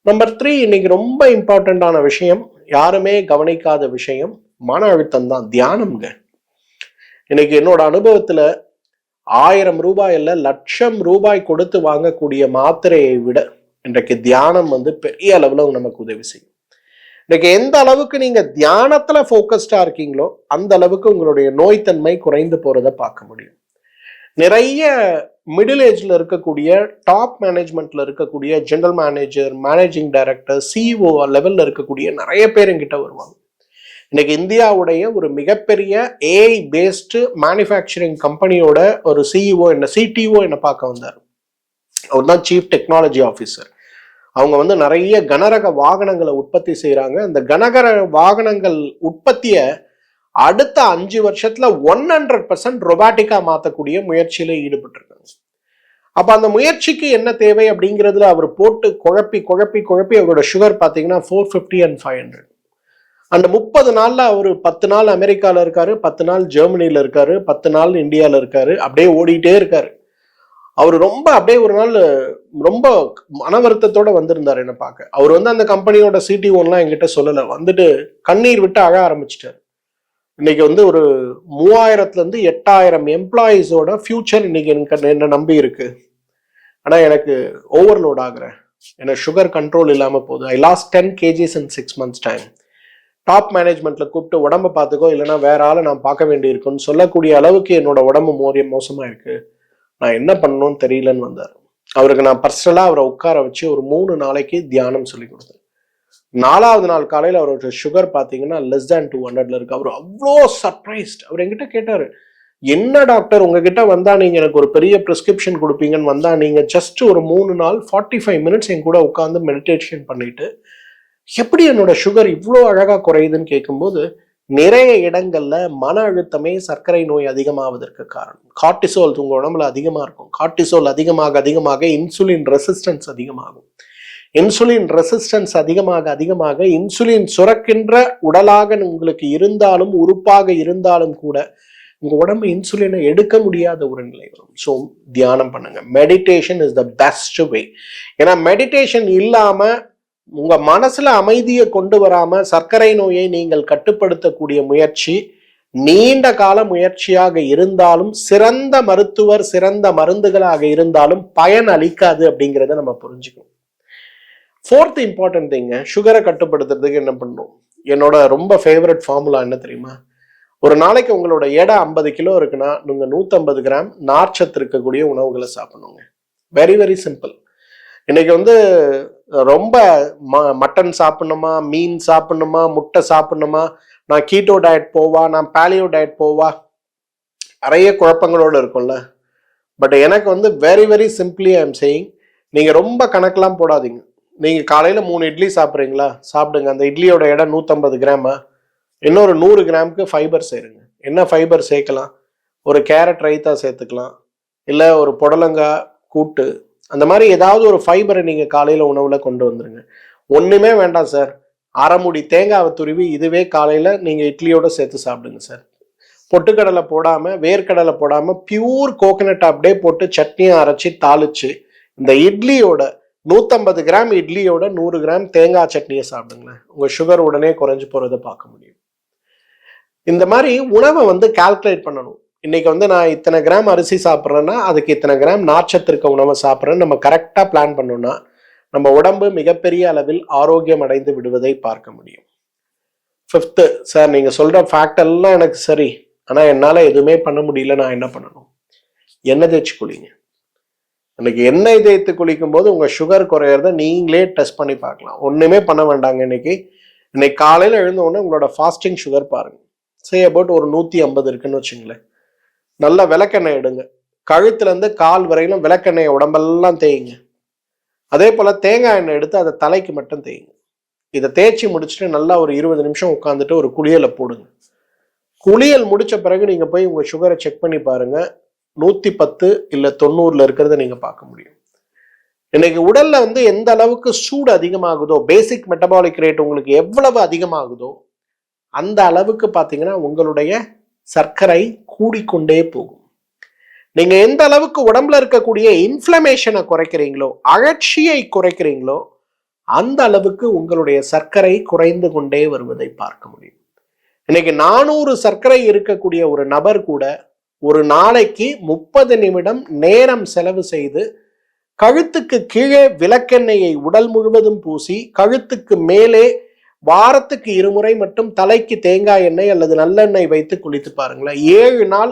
நம்பர் 3, இன்னைக்கு ரொம்ப இம்பார்ட்டண்டான விஷயம், யாருமே கவனிக்காத விஷயம், மன அழுத்தம் தான். தியானம்ங்க. இன்னைக்கு என்னோட அனுபவத்துல 1000 ரூபாய் இல்ல, 1,00,000 ரூபாய் கொடுத்து வாங்கக்கூடிய மாத்திரையை விட இன்றைக்கு தியானம் பெரிய அளவுல நமக்கு உதவி செய்யும். இன்னைக்கு எந்த அளவுக்கு நீங்க தியானத்துல போக்கஸ்டா இருக்கீங்களோ அந்த அளவுக்கு உங்களுடைய நோய்த்தன்மை குறைந்து போறதை பார்க்க முடியும். நிறைய மிடில் ஏஜ்ல இருக்கக்கூடிய டாப் மேனேஜ்மெண்ட்ல இருக்கக்கூடிய general manager, managing director, CEO லெவல்ல இருக்கக்கூடிய நிறைய பேர் என்கிட்ட வருவாங்க. இன்னைக்கு இந்தியாவுடைய ஒரு மிகப்பெரிய ஏஐ பேஸ்டு மேனுஃபேக்சரிங் கம்பெனியோட ஒரு சிடிஓ என்ன பார்க்க வந்தார். அவர் தான் சீஃப் டெக்னாலஜி ஆஃபீஸர். அவங்க வந்து நிறைய கனரக வாகனங்களை உற்பத்தி செய்யறாங்க. அந்த கனரக வாகனங்கள் உற்பத்திய அடுத்த 5 வருஷத்துல 100% ரொபாட்டிக்கா மாத்தக்கூடிய முயற்சியில ஈடுபட்டிருக்காங்க. அப்ப அந்த முயற்சிக்கு என்ன தேவை அப்படிங்கிறதுல அவர் போட்டு குழப்பி அவரோட சுகர் பாத்தீங்கன்னா 450 and 500. அந்த 30 நாள்ல அவரு 10 நாள் அமெரிக்கால இருக்காரு, 10 நாள் ஜெர்மனில இருக்காரு, 10 நாள் இந்தியால இருக்காரு, அப்படியே ஓடிட்டே இருக்காரு. அவர் ரொம்ப அப்படியே ஒரு நாள் ரொம்ப மன வருத்தத்தோட வந்திருந்தாரு என்ன பார்க்க. அவர் வந்து அந்த கம்பெனியோட சிடிஓலாம் என்கிட்ட சொல்லல, வந்துட்டு கண்ணீர் விட்டு அழ ஆரம்பிச்சிட்டாரு. இன்னைக்கு வந்து ஒரு 3000 இருந்து 8000 எம்ப்ளாயீஸோட ஃபியூச்சர் இன்னைக்கு எனக்கு என்ன நம்பி இருக்கு. ஆனா எனக்கு ஓவர்லோட் ஆகுறேன், எனக்கு சுகர் கண்ட்ரோல் இல்லாம போகுது. I lost 10 kgs in 6 months time. Top மேனேஜ்மெண்ட்ல கூப்பிட்டு உடம்ப பார்த்துக்கோ, இல்லைன்னா வேற ஆளை நான் பார்க்க வேண்டி இருக்குன்னு சொல்லக்கூடிய அளவுக்கு என்னோட உடம்பு மோசமா இருக்கு, நான் என்ன பண்ணணும்னு தெரியலன்னு வந்தார். அவருக்கு நான் பர்சனலா அவரை உட்கார வச்சு ஒரு 3 நாளைக்கு தியானம் சொல்லி கொடுத்தேன். 4வது நாள் காலையில் அவரோட சுகர் பார்த்தீங்கன்னா less than 200 இருக்கு. அவர் அவ்வளோ சர்ப்ரைஸ்ட். அவர் என்கிட்ட கேட்டாரு, என்ன டாக்டர் உங்ககிட்ட வந்தா நீங்க எனக்கு ஒரு பெரிய பிரிஸ்கிரிப்ஷன் கொடுப்பீங்கன்னு வந்தா, நீங்க ஜஸ்ட் ஒரு 3 நாள் 45 minutes என் கூட உட்காந்து மெடிடேஷன் பண்ணிட்டு எப்படி என்னோட சுகர் இவ்வளோ அழகா குறையுதுன்னு கேட்கும்போது, நிறைய இடங்கள்ல மன அழுத்தமே சர்க்கரை நோய் அதிகமாவதற்கு காரணம். கார்டிசோல் உங்க உடம்புல அதிகமா இருக்கும். கார்டிசோல் அதிகமாக இன்சுலின் ரெசிஸ்டன்ஸ் அதிகமாகும். இன்சுலின் ரெசிஸ்டன்ஸ் அதிகமாக இன்சுலின் சுரக்கின்ற உடலாக உங்களுக்கு இருந்தாலும், உறுப்பாக இருந்தாலும் கூட உங்க உடம்பு இன்சுலினை எடுக்க முடியாத ஒரு நிலை வரும். ஸோ தியானம் பண்ணுங்க. Meditation is the best way. ஏன்னா மெடிடேஷன் இல்லாம உங்க மனசுல அமைதியை கொண்டு வராம சர்க்கரை நோயை நீங்கள் கட்டுப்படுத்தக்கூடிய முயற்சி நீண்ட கால முயற்சியாக இருந்தாலும், சிறந்த மருத்துவர் சிறந்த மருந்துகளாக இருந்தாலும் பயன் அளிக்காது அப்படிங்கிறத நம்ம புரிஞ்சுக்கணும். 4th இம்பார்ட்டன்ட் திங்க, சுகரை கட்டுப்படுத்துறதுக்கு என்ன பண்ணணும். என்னோட ரொம்ப ஃபேவரட் ஃபார்முலா என்ன தெரியுமா? ஒரு நாளைக்கு உங்களோட எடை 50 கிலோ இருக்குன்னா நீங்க 150 கிராம் நார்ச்சத்து இருக்கக்கூடிய உணவுகளை சாப்பிடணுங்க. Very very simple. இன்னைக்கு வந்து ரொம்ப மட்டன் சாப்பிடணுமா, மீன் சாப்பிடணுமா, முட்டை சாப்பிடணுமா, நான் கீட்டோ டயட் போவா, நான் பேலியோ டயட் போவா, நிறைய குழப்பங்களோடு இருக்கும்ல. பட் எனக்கு வந்து very very simply I am saying, நீங்க ரொம்ப கணக்கெல்லாம் போடாதீங்க. நீங்க காலையில 3 இட்லி சாப்பிட்றீங்களா, சாப்பிடுங்க. அந்த இட்லியோட எடை 150 கிராமா, இன்னொரு 100 கிராமுக்கு ஃபைபர் சேருங்க. என்ன ஃபைபர் சேர்க்கலாம்? ஒரு கேரட் ரைத்தா சேர்த்துக்கலாம், இல்லை ஒரு புடலங்காய் கூட்டு, அந்த மாதிரி ஏதாவது ஒரு ஃபைபரை நீங்க காலையில உணவுல கொண்டு வந்துருங்க. ஒண்ணுமே வேண்டாம் சார், அரை மூடி தேங்காவை துருவி இதுவே காலையில நீங்க இட்லியோட சேர்த்து சாப்பிடுங்க சார். பொட்டுக்கடலை போடாம, வேர்க்கடலை போடாம, பியூர் கோகனட் அப்படியே போட்டு சட்னியை அரைச்சி தாளிச்சு இந்த இட்லியோட 150 கிராம் இட்லியோட 100 கிராம் தேங்காய் சட்னியை சாப்பிடுங்களேன். உங்க சுகர் உடனே குறைஞ்சு போறதை பார்க்க முடியும். இந்த மாதிரி உணவை வந்து கால்குலேட் பண்ணணும். இன்னைக்கு வந்து நான் இத்தனை கிராம் அரிசி சாப்பிட்றேன்னா அதுக்கு இத்தனை கிராம் நார்ச்சத்து இருக்க உணவை சாப்பிட்றேன்னு நம்ம கரெக்டா பிளான் பண்ணோம்னா நம்ம உடம்பு மிகப்பெரிய அளவில் ஆரோக்கியம் அடைந்து விடுவதை பார்க்க முடியும். 5th, சார் நீங்க சொல்ற ஃபேக்ட் எல்லாம் எனக்கு சரி, ஆனா என்னால எதுவுமே பண்ண முடியல, நான் என்ன பண்ணணும்? எண்ணெய் தேய்ச்சி குளிங்க. இன்னைக்கு எண்ணெய் தேய்த்து குளிக்கும் போது உங்க சுகர் குறையறத நீங்களே டெஸ்ட் பண்ணி பார்க்கலாம். ஒண்ணுமே பண்ண வேண்டாங்க. இன்னைக்கு காலையில எழுந்த உடனே உங்களோட ஃபாஸ்டிங் சுகர் பாருங்க. சே அபவுட் ஒரு 150 இருக்குன்னு வச்சுங்களேன். நல்லா விளக்கெண்ணெய் எடுங்க, கழுத்துல இருந்து கால் வரையிலும் விளக்கெண்ணெய் உடம்பெல்லாம் தேய்ங்க. அதே போல தேங்காய் எண்ணெய் எடுத்து அதை தலைக்கு மட்டும் தேய்ங்க. இதை தேய்ச்சி முடிச்சுட்டு நல்லா ஒரு 20 நிமிஷம் உட்காந்துட்டு ஒரு குளியலை போடுங்க. குளியல் முடிச்ச பிறகு நீங்க போய் உங்க சுகரை செக் பண்ணி பாருங்க. 110 இல்ல 90 இருக்கிறத நீங்க பார்க்க முடியும். இன்னைக்கு உடல்ல வந்து எந்த அளவுக்கு சூடு அதிகமாகுதோ, பேசிக் மெட்டபாலிக் ரேட் உங்களுக்கு எவ்வளவு அதிகமாகுதோ அந்த அளவுக்கு பாத்தீங்கன்னா உங்களுடைய சர்க்கரை கூடிக்கொண்டே போகும். நீங்க எந்த அளவுக்கு உடம்புல இருக்கக்கூடிய இன்ஃப்ளமேஷனை குறைக்கிறீங்களோ, அழற்சியை குறைக்கிறீங்களோ, அந்த அளவுக்கு உங்களுடைய சர்க்கரை குறைந்து கொண்டே வருவதை பார்க்க முடியும். இன்னைக்கு 400 சர்க்கரை இருக்கக்கூடிய ஒரு நபர் கூட ஒரு நாளைக்கு 30 நிமிடம் நேரம் செலவு செய்து கழுத்துக்கு கீழே விளக்கெண்ணெயை உடல் முழுவதும் பூசி, கழுத்துக்கு மேலே வாரத்துக்கு 2 முறை மட்டும் தலைக்கு தேங்காய் எண்ணெய் அல்லது நல்லெண்ணெய் வைத்து குளித்து பாருங்களேன். 7 நாள்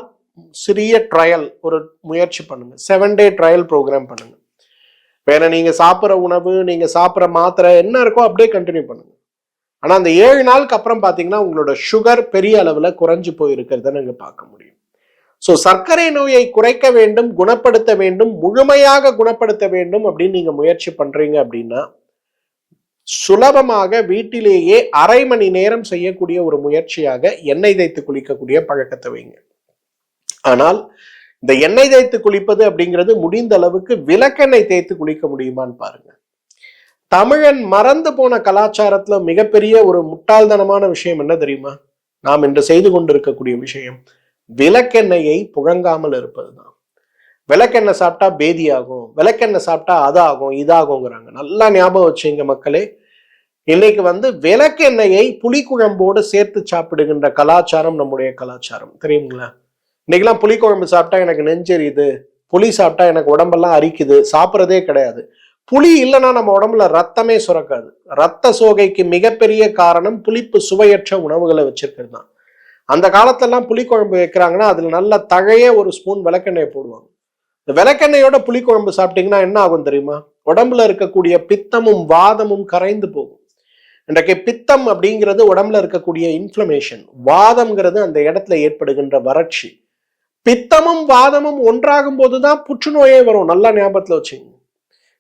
சிறிய ட்ரையல் ஒரு முயற்சி பண்ணுங்க. 7 டே ட்ரையல் ப்ரோக்ராம் பண்ணுங்க. வேற நீங்க சாப்பிட்ற உணவு, நீங்க சாப்பிட்ற மாத்திரை என்ன இருக்கோ அப்படியே கண்டினியூ பண்ணுங்க. ஆனா அந்த 7 நாளுக்கு அப்புறம் பாத்தீங்கன்னா உங்களோட சுகர் பெரிய அளவுல குறைஞ்சு போயிருக்கிறத நீங்க பார்க்க முடியும். ஸோ சர்க்கரை நோயை குறைக்க வேண்டும், குணப்படுத்த வேண்டும், முழுமையாக குணப்படுத்த வேண்டும் அப்படின்னு நீங்க முயற்சி பண்றீங்க அப்படின்னா சுலபமாக வீட்டிலேயே அரை மணி நேரம் செய்யக்கூடிய ஒரு முயற்சியாக எண்ணெய் தேய்த்து குளிக்கக்கூடிய பழக்கத்தை வைங்க. ஆனால் இந்த எண்ணெய் தேய்த்து குளிப்பது அப்படிங்கிறது முடிந்த அளவுக்கு விளக்கெண்ணெய் தேய்த்து குளிக்க முடியுமான்னு பாருங்க. தமிழன் மறந்து போன கலாச்சாரத்துல மிகப்பெரிய ஒரு முட்டாள்தனமான விஷயம் என்ன தெரியுமா? நாம் இன்று செய்து கொண்டிருக்கக்கூடிய விஷயம் விளக்கெண்ணெயை புழங்காமல் இருப்பதுதான். விளக்கெண்ணெய் சாப்பிட்டா பேதி ஆகும், விளக்கெண்ணெய் சாப்பிட்டா அதாகும் இதாகுங்கிறாங்க. நல்லா ஞாபகம் வச்சுங்க மக்களே, இன்னைக்கு விளக்கெண்ணெயை புளிக்குழம்போடு சேர்த்து சாப்பிடுகின்ற கலாச்சாரம் நம்முடைய கலாச்சாரம் தெரியுங்களா? இன்னைக்கெல்லாம் புளிக்குழம்பு சாப்பிட்டா எனக்கு நெஞ்செரியுது, புளி சாப்பிட்டா எனக்கு உடம்பெல்லாம் அரிக்குது, சாப்பிட்றதே கிடையாது. புளி இல்லைன்னா நம்ம உடம்புல ரத்தமே சுரக்காது. ரத்த சோகைக்கு மிகப்பெரிய காரணம் புளிப்பு சுவையற்ற உணவுகளை வச்சிருக்கிறது தான். அந்த காலத்திலலாம் புளிக்குழம்பு வைக்கிறாங்கன்னா அதுல நல்ல தழைய ஒரு ஸ்பூன் விளக்கெண்ணெய் போடுவாங்க. இந்த விளக்கெண்ணெயோட புளிக்குழம்பு சாப்பிட்டீங்கன்னா என்ன ஆகும் தெரியுமா? உடம்புல இருக்கக்கூடிய பித்தமும் வாதமும் கரைந்து போகும். இன்றைக்கு பித்தம் அப்படிங்கிறது உடம்புல இருக்கக்கூடிய இன்ஃப்ளமேஷன், வாதம்ங்கிறது அந்த இடத்துல ஏற்படுகின்ற வறட்சி. பித்தமும் வாதமும் ஒன்றாகும் போதுதான் புற்றுநோயே வரும். நல்லா ஞாபகத்துல வச்சுங்க.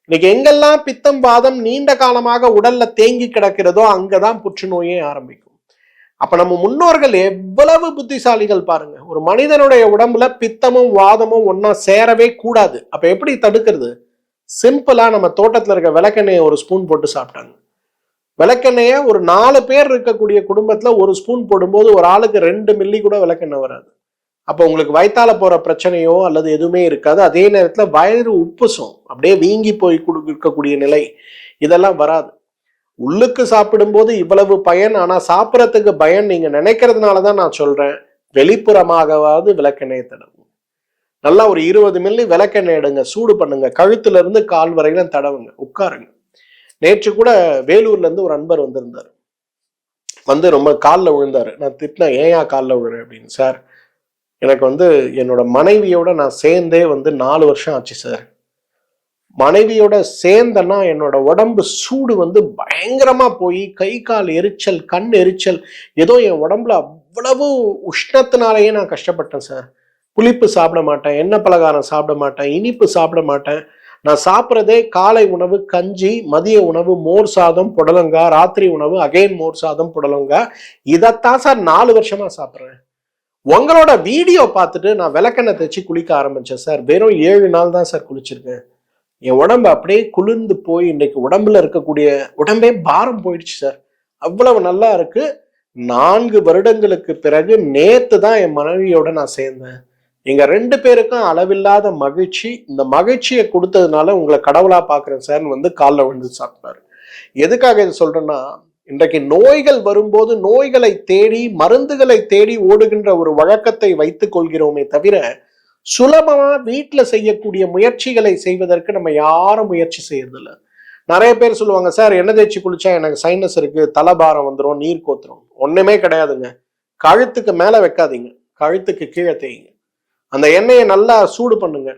இன்னைக்கு எங்கெல்லாம் பித்தம் வாதம் நீண்ட காலமாக உடல்ல தேங்கி கிடக்கிறதோ அங்கதான் புற்றுநோயே ஆரம்பிக்கும். அப்ப நம்ம முன்னோர்கள் எவ்வளவு புத்திசாலிகள் பாருங்க. ஒரு மனிதனுடைய உடம்புல பித்தமும் வாதமும் ஒன்னா சேரவே கூடாது. அப்ப எப்படி தடுக்கிறது? சிம்பிளா நம்ம தோட்டத்துல இருக்க விளக்கெண்ணெயை ஒரு ஸ்பூன் போட்டு சாப்பிட்டாங்க. விளக்கெண்ணெய ஒரு 4 பேர் இருக்கக்கூடிய குடும்பத்துல ஒரு ஸ்பூன் போடும்போது ஒரு ஆளுக்கு 2 மில்லி கூட விளக்கெண்ணெய் வராது. அப்போ உங்களுக்கு வயித்தால போற பிரச்சனையோ அல்லது எதுவுமே இருக்காது. அதே நேரத்துல வயிறு உப்புசும், அப்படியே வீங்கி போய் இருக்கக்கூடிய நிலை இதெல்லாம் வராது. உள்ளுக்கு சாப்பிடும்போது இவ்வளவு பயன், ஆனா சாப்பிட்றதுக்கு பயன் நீங்க நினைக்கிறதுனாலதான் நான் சொல்றேன். வெளிப்புறமாகவாவது விளக்கெண்ணெய் தடவும். நல்லா ஒரு 20 மில்லி விளக்கெண்ணெய் எடுங்க, சூடு பண்ணுங்க, கழுத்துல இருந்து கால் வரையிலும் தடவுங்க, உட்காருங்க. நேற்று கூட வேலூர்ல இருந்து ஒரு அன்பர் வந்திருந்தார். ரொம்ப காலில் விழுந்தாரு. நான் திட்டினேன், ஏன் காலில் விழுறேன் அப்படின்னு. சார் எனக்கு என்னோட மனைவியோட நான் சேர்ந்தே 4 வருஷம் ஆச்சு சார். மனைவியோட சேர்ந்தனா என்னோட உடம்பு சூடு பயங்கரமா போய் கை கால் எரிச்சல், கண் எரிச்சல், ஏதோ என் உடம்புல அவ்வளவு உஷ்ணத்தினாலேயே நான் கஷ்டப்பட்டேன் சார். புளிப்பு சாப்பிட மாட்டேன், எண்ணெய் பலகாரம் சாப்பிட மாட்டேன், இனிப்பு சாப்பிட மாட்டேன். நான் சாப்பிட்றதே காலை உணவு கஞ்சி, மதிய உணவு மோர் சாதம் புடலங்கா, ராத்திரி உணவு அகைன் மோர் சாதம் புடலங்கா. இதைத்தான் சார் 4 வருஷமா சாப்பிட்றேன். உங்களோட வீடியோ பார்த்துட்டு நான் விளக்கெண்ணெய் தேய்ச்சி குளிக்க ஆரம்பிச்சேன் சார். வெறும் 7 நாள் தான் சார் குளிச்சிருக்கேன். என் உடம்பு அப்படியே குளிர்ந்து போய் இன்னைக்கு உடம்புல இருக்கக்கூடிய உடம்பே பாரம் போயிடுச்சு சார். அவ்வளவு நல்லா இருக்கு. 4 வருடங்களுக்கு பிறகு நேத்து தான் என் மனைவியோட நான் சேர்ந்தேன். எங்க 2 பேருக்கும் அளவில்லாத மகிழ்ச்சி. இந்த மகிழ்ச்சியை கொடுத்ததுனால உங்களை கடவுளா பாக்குறேன் சார்னு காலில் விழுந்து சாப்பிட்டாரு. எதுக்காக இதை சொல்றேன்னா, இன்றைக்கு நோய்கள் வரும்போது நோய்களை தேடி மருந்துகளை தேடி ஓடுகின்ற ஒரு வழக்கத்தை வைத்துக் கொள்கிறோமே தவிர சுலபமா வீட்டுல செய்யக்கூடிய முயற்சிகளை செய்வதற்கு நம்ம யாரும் முயற்சி செய்யறதில்ல. நிறைய பேர் சொல்லுவாங்க, சார் எண்ணெய் தேய்ச்சி குளிச்சா எனக்கு சைனஸ் இருக்கு, தலைபாரம் வந்துடும், நீர் கோத்துரும். ஒண்ணுமே கிடையாதுங்க. கழுத்துக்கு மேல வைக்காதீங்க, கழுத்துக்கு கீழே தேய்ங்க. அந்த எண்ணெயை நல்லா சூடு பண்ணுங்க.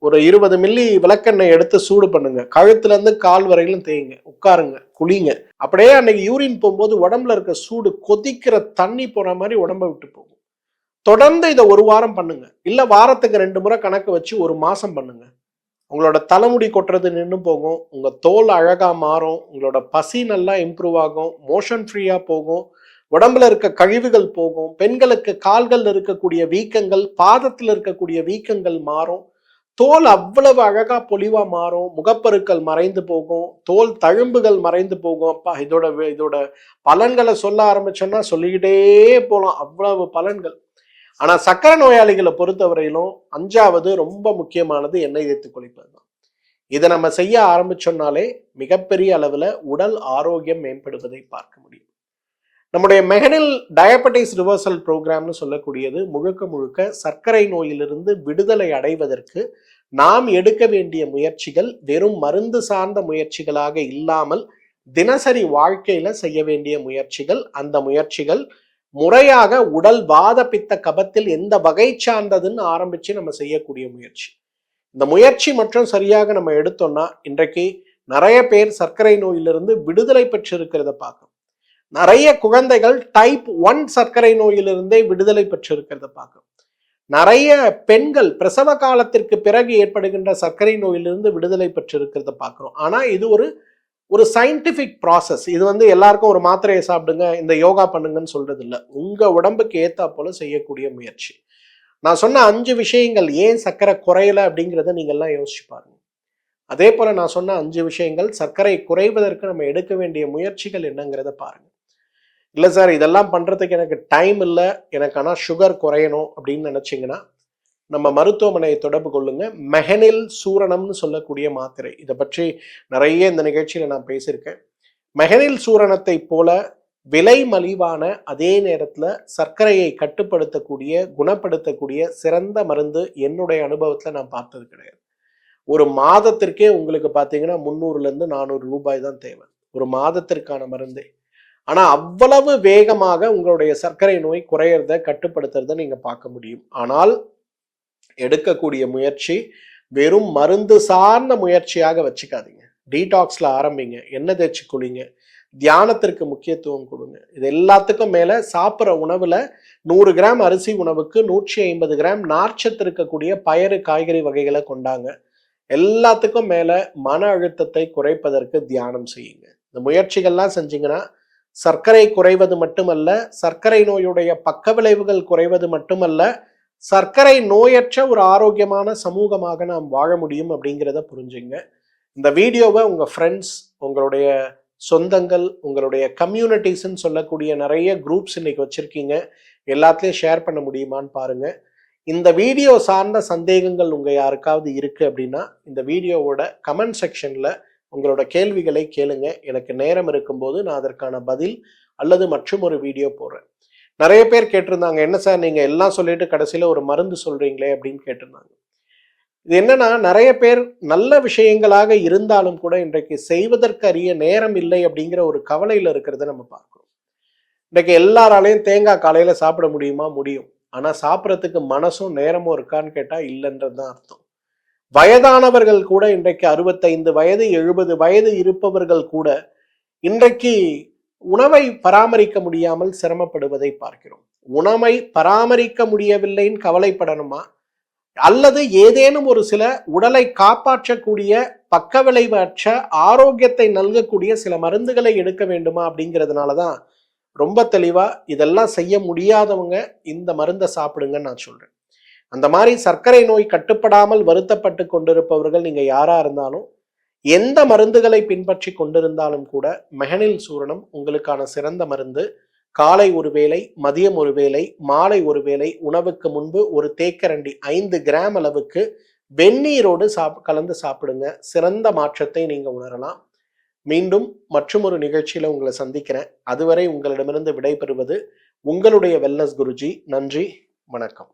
ஒரு 20 மில்லி விளக்கெண்ணெய் எடுத்து சூடு பண்ணுங்க. கழுத்துல இருந்து கால் வரையிலும் தேய்ங்க, உட்காருங்க, குளிங்க. அப்படியே அன்னைக்கு யூரின் போகும்போது உடம்புல இருக்க சூடு கொதிக்கிற தண்ணி போற மாதிரி உடம்ப விட்டு போகும். தொடர்ந்து இதை 1 வாரம் பண்ணுங்க. இல்ல வாரத்துக்கு 2 முறை கணக்கு வச்சு 1 மாசம் பண்ணுங்க. உங்களோட தலைமுடி கொட்டுறது நின்று போகும், உங்க தோல் அழகா மாறும், உங்களோட பசி நல்லா இம்ப்ரூவ் ஆகும், மோஷன் ஃப்ரீயா போகும், உடம்புல இருக்க கழிவுகள் போகும். பெண்களுக்கு கால்கள் இருக்கக்கூடிய வீக்கங்கள், பாதத்துல இருக்கக்கூடிய வீக்கங்கள் மாறும். தோல் அவ்வளவு அழகா பொலிவா மாறும். முகப்பருக்கள் மறைந்து போகும், தோல் தழும்புகள் மறைந்து போகும். அப்பா இதோட பலன்களை சொல்ல ஆரம்பிச்சோம்னா சொல்லிக்கிட்டே போலாம், அவ்வளவு பலன்கள். ஆனா சக்கரை நோயாளிகளை பொறுத்தவரையிலும் 5வது ரொம்ப முக்கியமானது எண்ணெய் தேய்த்து குளிப்பது தான். இதை நம்ம செய்ய ஆரம்பிச்சோம்னாலே மிகப்பெரிய அளவுல உடல் ஆரோக்கியம் மேம்படுவதை பார்க்க முடியும். நம்முடைய மெகனில் டயபெட்டிஸ் ரிவர்சல் ப்ரோக்ராம்னு சொல்லக்கூடியது முழுக்க முழுக்க சர்க்கரை நோயிலிருந்து விடுதலை அடைவதற்கு நாம் எடுக்க வேண்டிய முயற்சிகள் வெறும் மருந்து சார்ந்த முயற்சிகளாக இல்லாமல் தினசரி வாழ்க்கையில செய்ய வேண்டிய முயற்சிகள். அந்த முயற்சிகள் முறையாக உடல் வாத பித்த கபத்தில் எந்த வகை சார்ந்ததுன்னு ஆரம்பிச்சு நம்ம செய்யக்கூடிய முயற்சி. இந்த முயற்சி மற்றும் சரியாக நம்ம எடுத்தோம்னா இன்றைக்கு நிறைய பேர் சர்க்கரை நோயிலிருந்து விடுதலை பெற்று இருக்கிறத பார்க்கணும். நிறைய குழந்தைகள் டைப் 1 சர்க்கரை நோயிலிருந்தே விடுதலை பெற்று இருக்கிறத பார்க்கணும். நிறைய பெண்கள் பிரசவ காலத்திற்கு பிறகு ஏற்படுகின்ற சர்க்கரை நோயிலிருந்து விடுதலை பெற்று இருக்கிறத பார்க்கிறோம். ஆனா இது ஒரு சயின்டிபிக் ப்ராசஸ். இது எல்லாருக்கும் ஒரு மாத்திரையை சாப்பிடுங்க, இந்த யோகா பண்ணுங்கன்னு சொல்றது இல்லை. உங்க உடம்புக்கு ஏத்தா போல செய்யக்கூடிய முயற்சி. நான் சொன்ன 5 விஷயங்கள் ஏன் சர்க்கரை குறையல அப்படிங்கிறத நீங்க எல்லாம் யோசிச்சு பாருங்க. அதே போல நான் சொன்ன 5 விஷயங்கள் சர்க்கரை குறைவதற்கு நம்ம எடுக்க வேண்டிய முயற்சிகள் என்னங்கிறத பாருங்க. இல்லை சார், இதெல்லாம் பண்றதுக்கு எனக்கு டைம் இல்லை, எனக்கு ஆனால் சுகர் குறையணும் அப்படின்னு நினைச்சிங்கன்னா நம்ம மருத்துவமனையை தொடர்பு கொள்ளுங்க. மெஹனில் சூரணம்னு சொல்லக்கூடிய மாத்திரை, இதை பற்றி நிறைய இந்த நிகழ்ச்சியில நான் பேசியிருக்கேன். மெஹனில் சூரணத்தை போல விலை மலிவான, அதே நேரத்துல சர்க்கரையை கட்டுப்படுத்தக்கூடிய, குணப்படுத்தக்கூடிய சிறந்த மருந்து என்னுடைய அனுபவத்துல நான் பார்த்தது கிடையாது. ஒரு மாதத்திற்கே உங்களுக்கு பார்த்தீங்கன்னா 300 - 400 ரூபாய் தான் தேவை, ஒரு மாதத்திற்கான மருந்தே. ஆனா அவ்வளவு வேகமாக உங்களுடைய சர்க்கரை நோய் குறையறத, கட்டுப்படுத்துறத நீங்க பார்க்க முடியும். ஆனால் எடுக்கக்கூடிய முயற்சி வெறும் மருந்து சார்ந்த முயற்சியாக வச்சுக்காதீங்க. டீடாக்ஸ்ல ஆரம்பிங்க, எண்ணெய் தேய்ச்சி குளிங்க, தியானத்திற்கு முக்கியத்துவம் கொடுங்க. இது எல்லாத்துக்கும் மேல சாப்பிட்ற உணவுல 100 கிராம் அரிசி உணவுக்கு 150 கிராம் நார்ச்சத்து இருக்கக்கூடிய பயறு காய்கறி வகைகளை கொண்டாங்க. எல்லாத்துக்கும் மேல மன அழுத்தத்தை குறைப்பதற்கு தியானம் செய்யுங்க. இந்த முயற்சிகள்லாம் செஞ்சீங்கன்னா சர்க்கரை குறைவது மட்டுமல்ல, சர்க்கரை நோயுடைய பக்க விளைவுகள் குறைவது மட்டுமல்ல, சர்க்கரை நோயற்ற ஒரு ஆரோக்கியமான சமூகமாக நாம் வாழ முடியும் அப்படிங்கிறத புரிஞ்சுங்க. இந்த வீடியோவை உங்க ஃப்ரெண்ட்ஸ், உங்களுடைய சொந்தங்கள், உங்களுடைய கம்யூனிட்டிஸ்ன்னு சொல்லக்கூடிய நிறைய குரூப்ஸ் இன்னைக்கு வச்சிருக்கீங்க, எல்லாத்துலேயும் ஷேர் பண்ண முடியுமான்னு பாருங்க. இந்த வீடியோ சார்ந்த சந்தேகங்கள் உங்க யாருக்காவது இருக்கு அப்படின்னா இந்த வீடியோவோட கமெண்ட் செக்ஷன்ல உங்களோட கேள்விகளை கேளுங்க. எனக்கு நேரம் இருக்கும்போது நான் அதற்கான பதில் அல்லது மற்றும் ஒரு வீடியோ போடுறேன். நிறைய பேர் கேட்டிருந்தாங்க, என்ன சார் நீங்க எல்லாம் சொல்லிட்டு கடைசியில ஒரு மருந்து சொல்றீங்களே அப்படின்னு கேட்டிருந்தாங்க. இது என்னன்னா, நிறைய பேர் நல்ல விஷயங்களாக இருந்தாலும் கூட இன்றைக்கு செய்வதற்கு அறிய நேரம் இல்லை அப்படிங்கிற ஒரு கவலையில இருக்கிறத நம்ம பார்க்கிறோம். இன்றைக்கு எல்லாராலையும் தேங்காய் காலையில சாப்பிட முடியுமா? முடியும். ஆனா சாப்பிட்றதுக்கு மனசும் நேரமும் இருக்கான்னு கேட்டா இல்லைன்றது தான் அர்த்தம். வயதானவர்கள் கூட இன்றைக்கு 65 வயது 70 வயது இருப்பவர்கள் கூட இன்றைக்கு உணவை பராமரிக்க முடியாமல் சிரமப்படுவதை பார்க்கிறோம். உணவை பராமரிக்க முடியவில்லைன்னு கவலைப்படணுமா, அல்லது ஏதேனும் ஒரு சில உடலை காப்பாற்றக்கூடிய பக்க விளைவற்ற ஆரோக்கியத்தை நல்கக்கூடிய சில மருந்துகளை எடுக்க வேண்டுமா அப்படிங்கிறதுனாலதான் ரொம்ப தெளிவா இதெல்லாம் செய்ய முடியாதவங்க இந்த மருந்தை சாப்பிடுங்கன்னு நான் சொல்றேன். அந்த மாதிரி சர்க்கரை நோய் கட்டுப்படாமல் வருத்தப்பட்டு கொண்டிருப்பவர்கள் நீங்க யாரா இருந்தாலும், எந்த மருந்துகளை பின்பற்றி கொண்டிருந்தாலும் கூட மெஹனில் சூரணம் உங்களுக்கான சிறந்த மருந்து. காலை ஒரு வேளை, மதியம் ஒரு வேளை, மாலை ஒரு வேளை, உணவுக்கு முன்பு ஒரு தேக்கரண்டி 5 கிராம் அளவுக்கு வெந்நீரோடு கலந்து சாப்பிடுங்க. சிறந்த மாற்றத்தை நீங்க உணரலாம். மீண்டும் மற்றும் ஒரு நிகழ்ச்சியில உங்களை சந்திக்கிறேன். அதுவரை உங்களிடமிருந்து விடைபெறுவது உங்களுடைய வெல்னஸ் குருஜி. நன்றி, வணக்கம்.